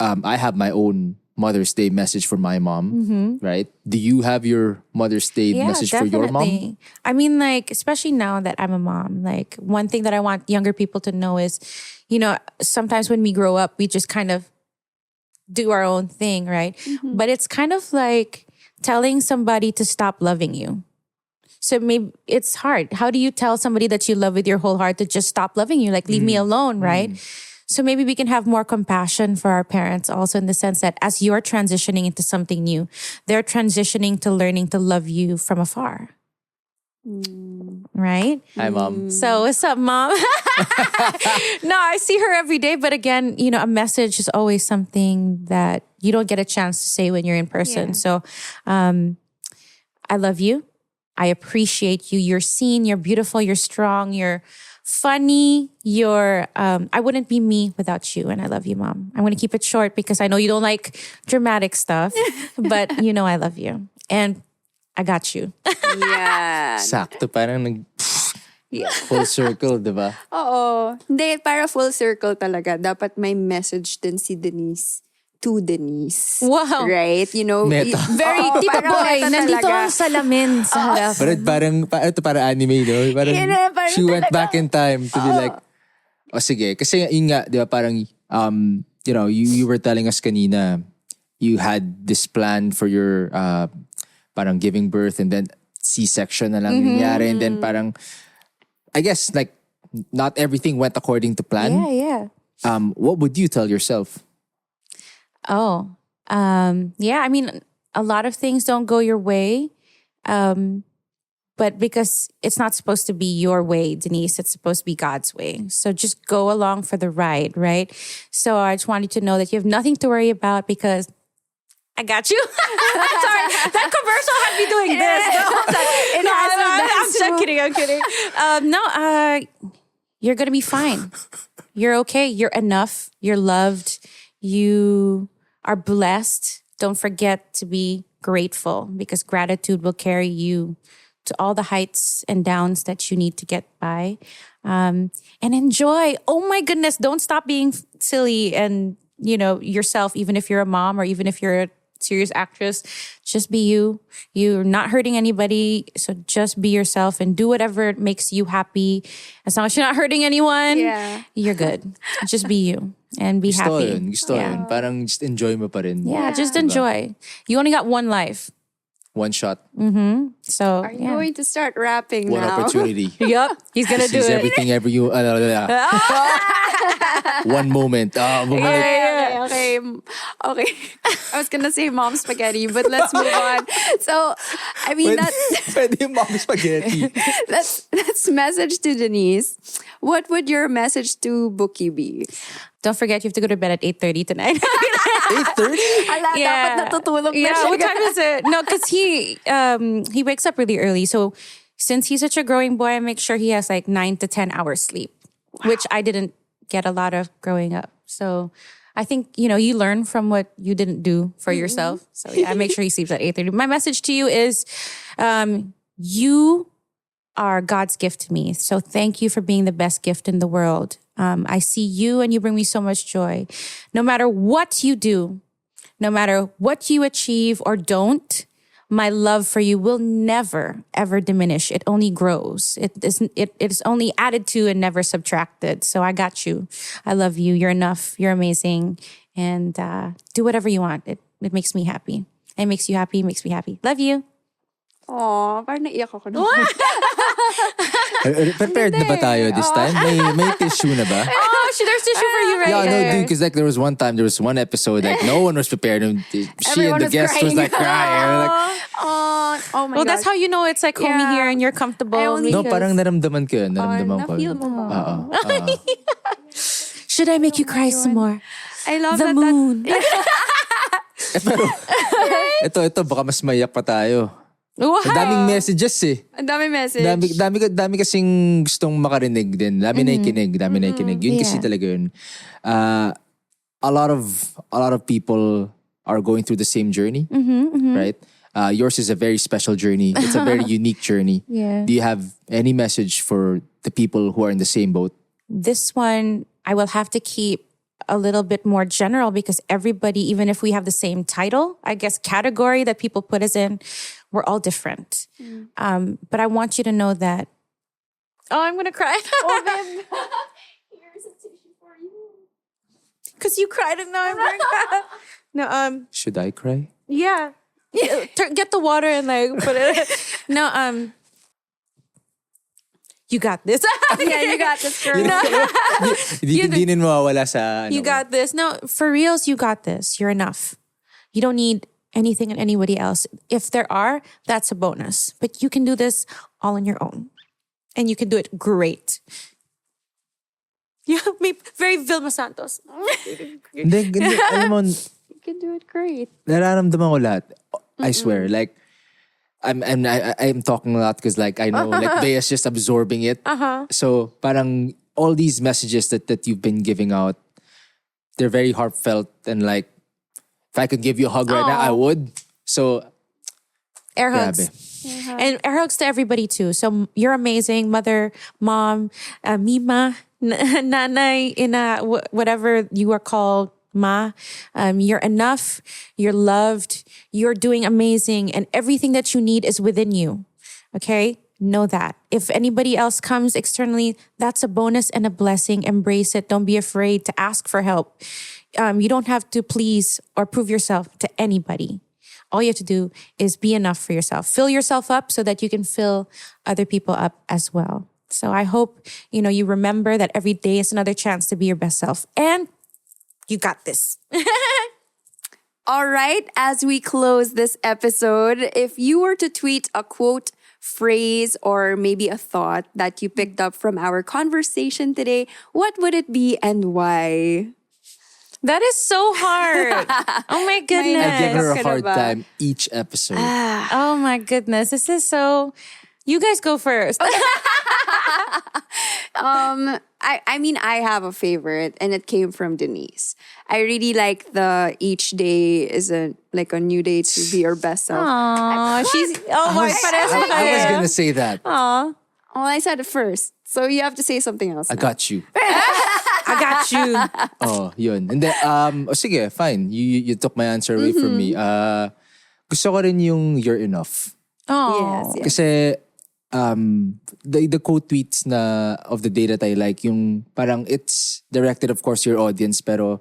I have my own Mother's Day message for my mom, right? Do you have your Mother's Day message for your mom? I mean, like, especially now that I'm a mom, like, one thing that I want younger people to know is, sometimes when we grow up, we just kind of do our own thing, right? But it's kind of like telling somebody to stop loving you. So maybe it's hard. How do you tell somebody that you love with your whole heart to just stop loving you? Like, leave me alone, right? So maybe we can have more compassion for our parents also, in the sense that as you're transitioning into something new, they're transitioning to learning to love you from afar. Right? Hi, Mom. So what's up, Mom? No, I see her every day. But again, a message is always something that you don't get a chance to say when you're in person. So I love you. I appreciate you. You're seen, you're beautiful, you're strong, you're funny, I wouldn't be me without you, and I love you, Mom. I'm going to keep it short because I know you don't like dramatic stuff, but I love you. And I got you. Yeah. Sakto, parang full circle, diba? Oo. Hindi, para full circle talaga. Dapat may message din si Denise to Denise. Wow. Right? Meta. Very, Oo, Tita parang Boy, meta nandito talaga. ang salamin sa harap. But ito para anime, no? Parang Parang she went talaga. back in time to be like, sige. Kasi yun nga, di ba, parang, you were telling us kanina, you had this plan for your, parang giving birth and then C-section na lang nangyari. And then parang, I guess, like, not everything went according to plan. Yeah. What would you tell yourself? Oh, yeah. I mean, a lot of things don't go your way. But because it's not supposed to be your way, Denise, it's supposed to be God's way. So just go along for the ride, right? So I just wanted to know that you have nothing to worry about because I got you. Sorry, that commercial had me doing this. I'm kidding. You're going to be fine. You're okay. You're enough. You're loved. you are blessed. Don't forget to be grateful because gratitude will carry you to all the heights and downs that you need to get by. And enjoy. Oh my goodness, don't stop being silly and, yourself, even if you're a mom or even if you're a serious actress. Just be you. You're not hurting anybody. So just be yourself and do whatever makes you happy. As long as you're not hurting anyone, you're good. Just be you and be happy. Gusto yun. Parang just enjoy mo pa rin. Yeah, just enjoy. You only got one life. One shot. So, Are you going to start rapping One now? opportunity. Yep, he's gonna do Seize it. everything ever you... One moment. Bumalik. Okay. I was gonna say mom spaghetti, but let's move on. So, I mean, Pwede yung mom spaghetti. let's message to Denise. What would your message to Bookie be? Don't forget, you have to go to bed at 8:30 tonight. 8:30? Ala, dapat natutulog na siya. What time is it? No, because he wakes up really early. So since he's such a growing boy, I make sure he has like 9 to 10 hours sleep, which I didn't get a lot of growing up. So I think, you learn from what you didn't do for yourself. So I make sure he sleeps at 8:30. My message to you is you are God's gift to me. So thank you for being the best gift in the world. I see you and you bring me so much joy. No matter what you do, no matter what you achieve or don't, my love for you will never, ever diminish. It only grows. It is only added to and never subtracted. So I got you. I love you. You're enough. You're amazing. And do whatever you want. It makes me happy. It makes you happy. It makes me happy. Love you. Aw, parang naiyak ako naman. Prepared na ba tayo this time? May tissue na ba? Oh, there's tissue for you right Yeah, no, there. dude, because there was one episode, no one was prepared. And she Everyone and the was guest was crying. crying. Like, Oh my Well, God. that's how you know it's like homey here and you're comfortable. I only- no, Because- parang naramdaman ko yun. Naramdaman ko. na-feel mo. Should I make you cry some more? I love The that. moon. Pero, ito, baka mas mayak pa tayo. Wow. Ang daming messages eh. Ang dami message. Dami kasing gustong makarinig din. Dami na ikinig. Yun kasi Yeah. talaga yun. A lot of people are going through the same journey, right? Yours is a very special journey. It's a very unique journey. Yeah. Do you have any message for the people who are in the same boat? This one, I will have to keep a little bit more general because everybody, even if we have the same title, I guess category that people put us in, we're all different. But I want you to know that. Oh, I'm gonna cry. Oh, babe. Here's a tissue for you. Because you cried and now I'm going to cry. No, Should I cry? yeah. Get the water and like put it. No, you got this. Yeah, you got this, girl. Hindi din mawawala sa... You got this. No, for reals, you got this. You're enough. You don't need anything and anybody else. If there are, that's a bonus. But you can do this all on your own. And you can do it great. Yeah, very Vilma Santos. Hindi, alam mo, You can do it great. nararamdaman ko lahat. I swear, like, I'm talking a lot because like I know like Bea's just absorbing it. So parang all these messages that you've been giving out, they're very heartfelt and like if I could give you a hug right now, I would. So Air hugs. grabe. And air hugs to everybody too. So you're amazing, mother, mom, mima, nanay, ina, whatever you are called, ma. You're enough. You're loved. You're doing amazing, and everything that you need is within you. Okay, know that. If anybody else comes externally, that's a bonus and a blessing. Embrace it. Don't be afraid to ask for help. You don't have to please or prove yourself to anybody. All you have to do is be enough for yourself. Fill yourself up so that you can fill other people up as well. So I hope, you remember that every day is another chance to be your best self. And you got this. All right, as we close this episode, if you were to tweet a quote, phrase, or maybe a thought that you picked up from our conversation today, what would it be and why? That is so hard. Oh my goodness. I give her a Ka na hard ba? time each episode. Oh my goodness. This is so... You guys go first. I mean, I have a favorite, and it came from Denise. I really like the each day is a new day to be your best self. Aww, she's my I was gonna say that. Well, I said it first, so you have to say something else. I now. got you. I got you. Oh, yun. And then, sige, fine. You took my answer away from me. Gusto ko rin yung you're enough. Oh, Yes. Kasi, the quote tweets na of the day that I like, yung parang it's directed, of course, to your audience, pero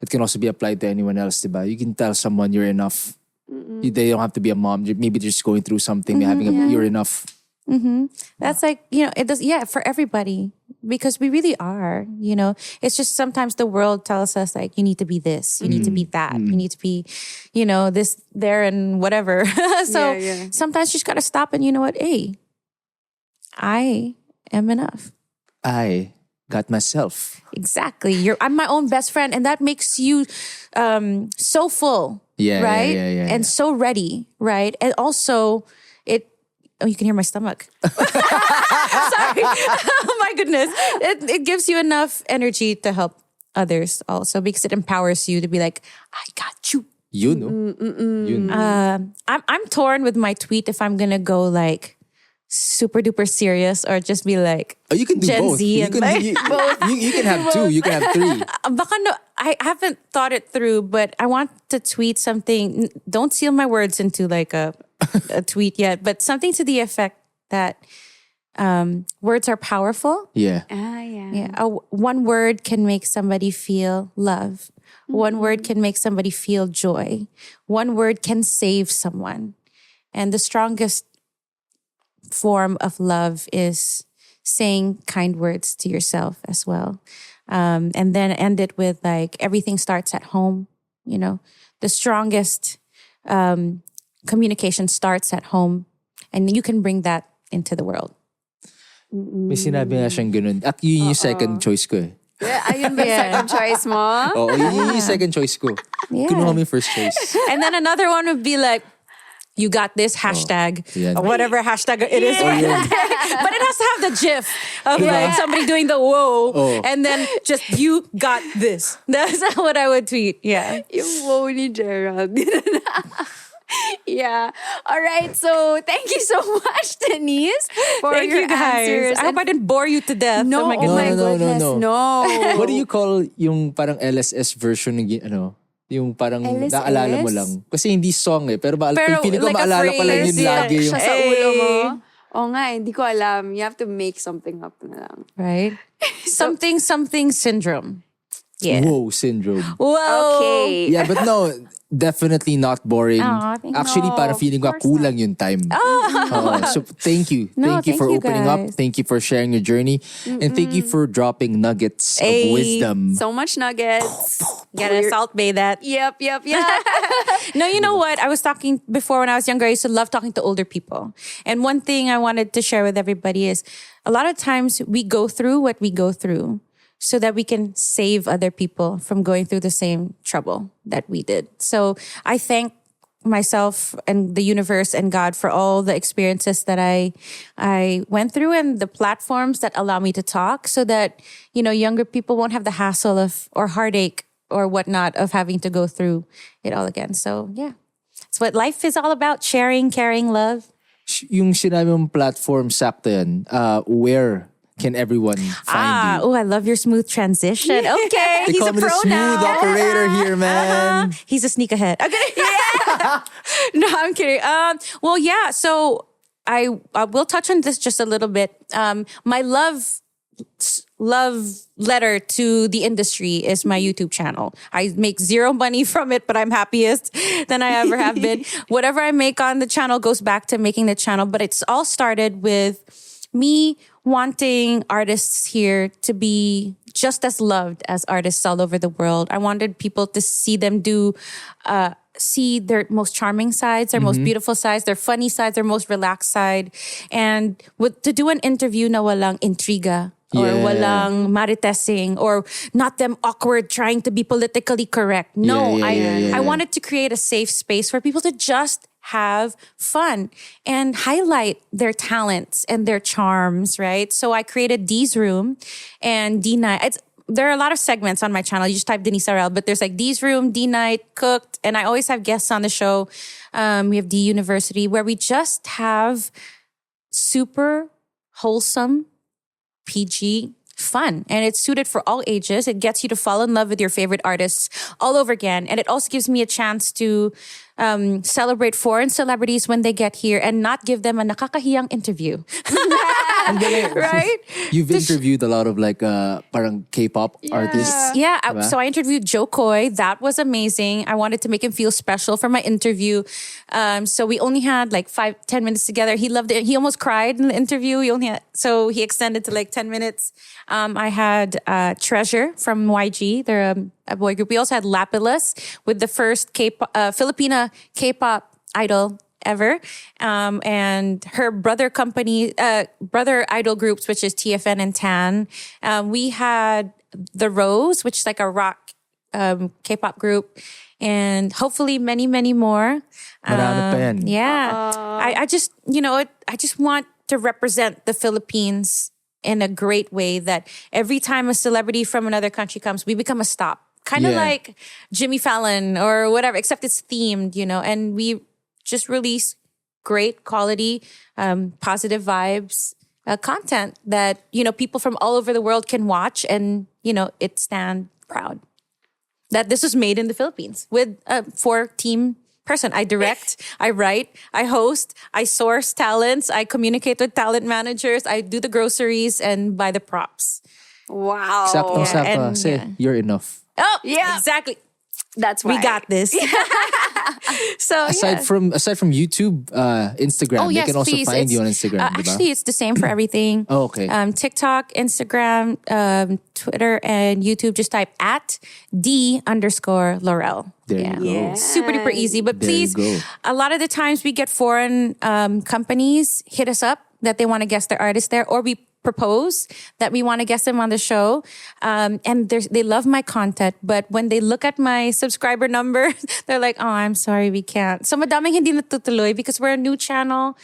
it can also be applied to anyone else, diba? You can tell someone you're enough. They don't have to be a mom. Maybe they're just going through something. They're having you're enough. That's it does, for everybody, because we really are, it's just sometimes the world tells us like, you need to be this, you need to be that, you need to be, this, there, and whatever. So sometimes you just got to stop and you know what? Hey, I am enough. I got myself. Exactly. I'm my own best friend, and that makes you so full, right? Yeah. And so ready, right? And also, you can hear my stomach. Sorry. Oh my goodness. It gives you enough energy to help others also, because it empowers you to be like, I got you. You know. Yun. I'm torn with my tweet if I'm gonna go like super duper serious or just be like You can do Gen both. Z You and can, like you can have two. You can have three. Baka no, I haven't thought it through, but I want to tweet something. Don't seal my words into like a tweet yet, but something to the effect that words are powerful. Yeah. One word can make somebody feel love. One word can make somebody feel joy. One word can save someone. And the strongest form of love is saying kind words to yourself as well. And then end it with like, everything starts at home. The strongest communication starts at home, and you can bring that into the world. May sinabi nga siyang ganun. At yun yung second choice ko eh. Ayun ba second choice mo? Oo, yun yung second choice ko. Yeah. Kinuha mo yung first choice. And then another one would be like, you got this hashtag, yeah. or whatever hashtag it is. But it has to have the gif of like somebody doing the whoa, and then just you got this. That's what I would tweet. Yeah. Yung wow ni Gerald. Yeah. All right. So thank you so much, Denise, for Thank your you guys. answers. I hope I didn't bore you to death. No, Oh my oh goodness. my No. goodness, no. What do you call yung parang LSS version ng yung parang LSS? naalala mo lang? Kasi hindi song eh. Pero feeling ko like a maalala ko lang yun phrase, yeah. lagi. Siya sa ulo mo. Oo nga, hindi ko alam. You have to make something up na lang. Right? Something syndrome. Yeah. Whoa syndrome. Whoa. Okay. Yeah, but no, definitely not boring. Aw, thank you. Actually, No, parang feeling ko of course kulang yung time. So thank you. No, thank you thank for you opening up. guys. Thank you for sharing your journey. And thank you for dropping nuggets of Ay. wisdom. So much nuggets. Gotta Salt Bay that. Yep. No, you know what? I was talking before when I was younger. I used to love talking to older people. And one thing I wanted to share with everybody is a lot of times we go through what we go through so that we can save other people from going through the same trouble that we did. So I thank myself and the universe and God for all the experiences that I went through and the platforms that allow me to talk so that, younger people won't have the hassle of or heartache or whatnot of having to go through it all again. So yeah, it's what life is all about: sharing, caring, love. Yung sinabi mong platform, sakto yan. Where can everyone find you? I love your smooth transition. Okay, They he's call a me the pro smooth now. operator here, man. He's a sneak ahead. Okay. Yeah. No, I'm kidding. Well, yeah. So I will touch on this just a little bit. My love letter to the industry is my YouTube channel. I make zero money from it, but I'm happiest than I ever have been. Whatever I make on the channel goes back to making the channel, but it's all started with me wanting artists here to be just as loved as artists all over the world. I wanted people to see them see their most charming sides, their most beautiful sides, their funny sides, their most relaxed side. And to do an interview na walang intriga or walang maritesing or not them awkward trying to be politically correct. No, Yeah. I wanted to create a safe space for people to just have fun and highlight their talents and their charms, right? So I created Dee's Room and D Night. There are a lot of segments on my channel. You just type Denise Laurel, but there's like Dee's Room, D Night, Cooked, and I always have guests on the show. We have D University, where we just have super wholesome, PG fun, and it's suited for all ages. It gets you to fall in love with your favorite artists all over again, and it also gives me a chance to celebrate foreign celebrities when they get here and not give them a nakakahiyang interview. Right? You've interviewed a lot of like parang K-pop artists. Yeah, Diba? so I interviewed Joe Coy. That was amazing. I wanted to make him feel special for my interview. So we only had like 5-10 minutes together. He loved it. He almost cried in the interview. So he extended to like 10 minutes. I had Treasure from YG. They're a boy group. We also had Lapilus with the first Filipina K-pop idol ever. And her brother idol groups, which is TFN and TAN. We had The Rose, which is like a rock K-pop group. And hopefully many, many more. Marami pa yan. Yeah. I just, I just want to represent the Philippines in a great way, that every time a celebrity from another country comes, we become a stop. Kind of Yeah. like Jimmy Fallon or whatever, except it's themed, and we just release great quality, positive vibes, content that, people from all over the world can watch and, it stand proud that this was made in the Philippines with a 4-team person. I direct, I write, I host, I source talents, I communicate with talent managers, I do the groceries and buy the props. Wow. Saktong-sakto. and- Kasi yeah. you're enough. Oh, Yeah. exactly. That's why. We got this. So Aside from YouTube, Instagram, they can also please. find It's, you on Instagram, diba? Actually, it's the same for everything. Oh, okay. TikTok, Instagram, Twitter, and YouTube. Just type at @D_Laurel. There you go. Yeah. Super duper easy. But There you please, go. a lot of the times we get foreign companies hit us up that they want to guest their artist there, or we propose that we want to guest them on the show. And they love my content, but when they look at my subscriber number, they're like, oh, I'm sorry, we can't. So madaming hindi natutuloy because we're a new channel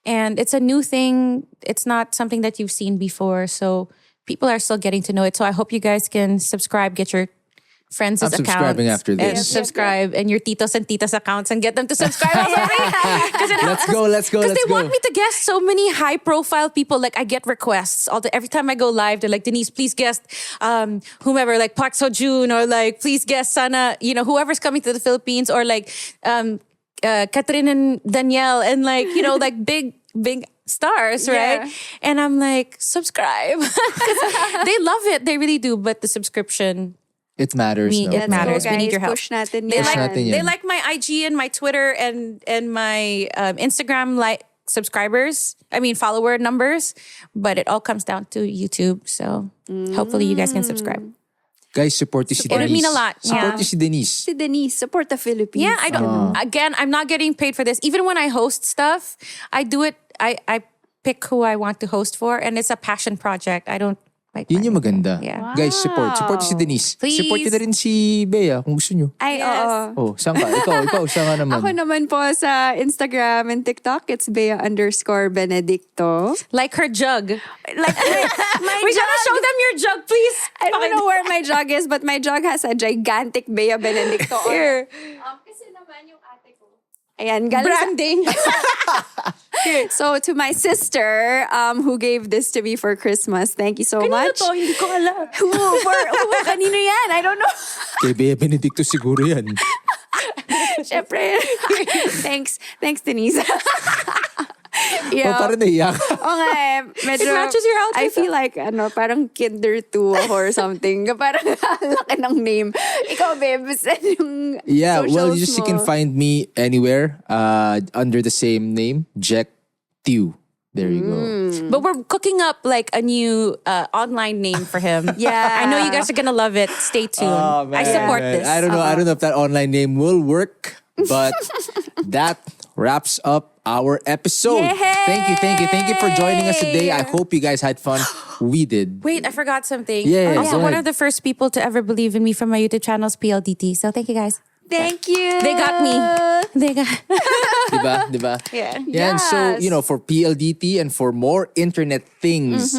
and it's a new thing. It's not something that you've seen before. So people are still getting to know it. So I hope you guys can subscribe, get your friends' I'm accounts. subscribing after And this. subscribe and your titos and titas accounts and get them to subscribe also. Let's go. Because they want me to guest so many high profile people. Like I get requests every time I go live. They're like, Denise, please guest whomever, like Park Seo Joon, or like please guest Sana, whoever's coming to the Philippines, or like Catherine and Danielle, and like, like big stars, right? Yeah. And I'm like, subscribe. They love it. They really do. But the subscription, It matters. No? it matters. We need your help. Push natin They yan. like, natin yan. they like my IG and my Twitter and my Instagram follower numbers, but it all comes down to YouTube. So hopefully you guys can subscribe. Guys, support you si It would Denise. mean a lot. Support Yeah. you si Denise. Si Denise, support the Philippines. Yeah, I don't. Again, I'm not getting paid for this. Even when I host stuff, I do it. I pick who I want to host for, and it's a passion project. I don't like. Yun yung maganda. Yeah. Guys, support. Support you si Denise. Please. Support you na rin si Bea kung gusto nyo. Ay, Yes. oo. Oh, saan ka? Ikaw, saan ka naman? Ako naman po sa Instagram and TikTok, it's Bea_Benedicto. Like her jug. Like my We gotta jug. show them your jug, please. I don't know where my jug is, but my jug has a gigantic Bea Benedicto. Here. Kasi naman yung ate ko. Ayan, galing sa- Branding. So to my sister, who gave this to me for Christmas, thank you so much. to? Hindi ko alam. Who? Kanino yan? I don't know. Kay Bea Benedicto siguro yan. Siyempre. Thanks, Denise. Oh, parang naiyak. Okay, medyo, It matches your outfit. I feel like, Parang kinder 2 ako or something. Parang laki ng name. Ikaw, babe, saan yung Yeah, well, socials you can mo? find me anywhere under the same name, Jech Tew. There you go. But we're cooking up like a new online name for him. Yeah. I know you guys are gonna love it. Stay tuned. I support Man, this. I don't know if that online name will work, but that wraps up our episode. Yay! Thank you for joining us today. I hope you guys had fun. We did. Wait, I forgot something. Yeah, Also, go one ahead. of the first people to ever believe in me from my YouTube channel is PLDT. So thank you guys. Thank you. They got me. They got. Diba? Diba? Yeah. And so, Yes. for PLDT and for more internet things,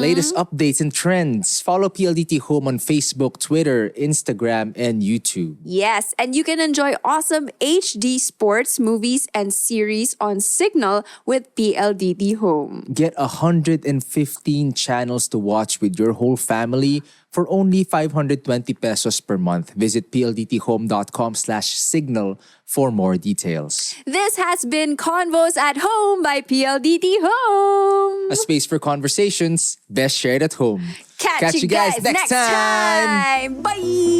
latest updates and trends, follow PLDT Home on Facebook, Twitter, Instagram, and YouTube. Yes, and you can enjoy awesome HD sports, movies, and series on Signal with PLDT Home. Get 115 channels to watch with your whole family for only 520 pesos per month. Visit pldthome.com/signal for more details. This has been Convos at Home by PLDT Home. A space for conversations best shared at home. Catch you guys next time. Bye.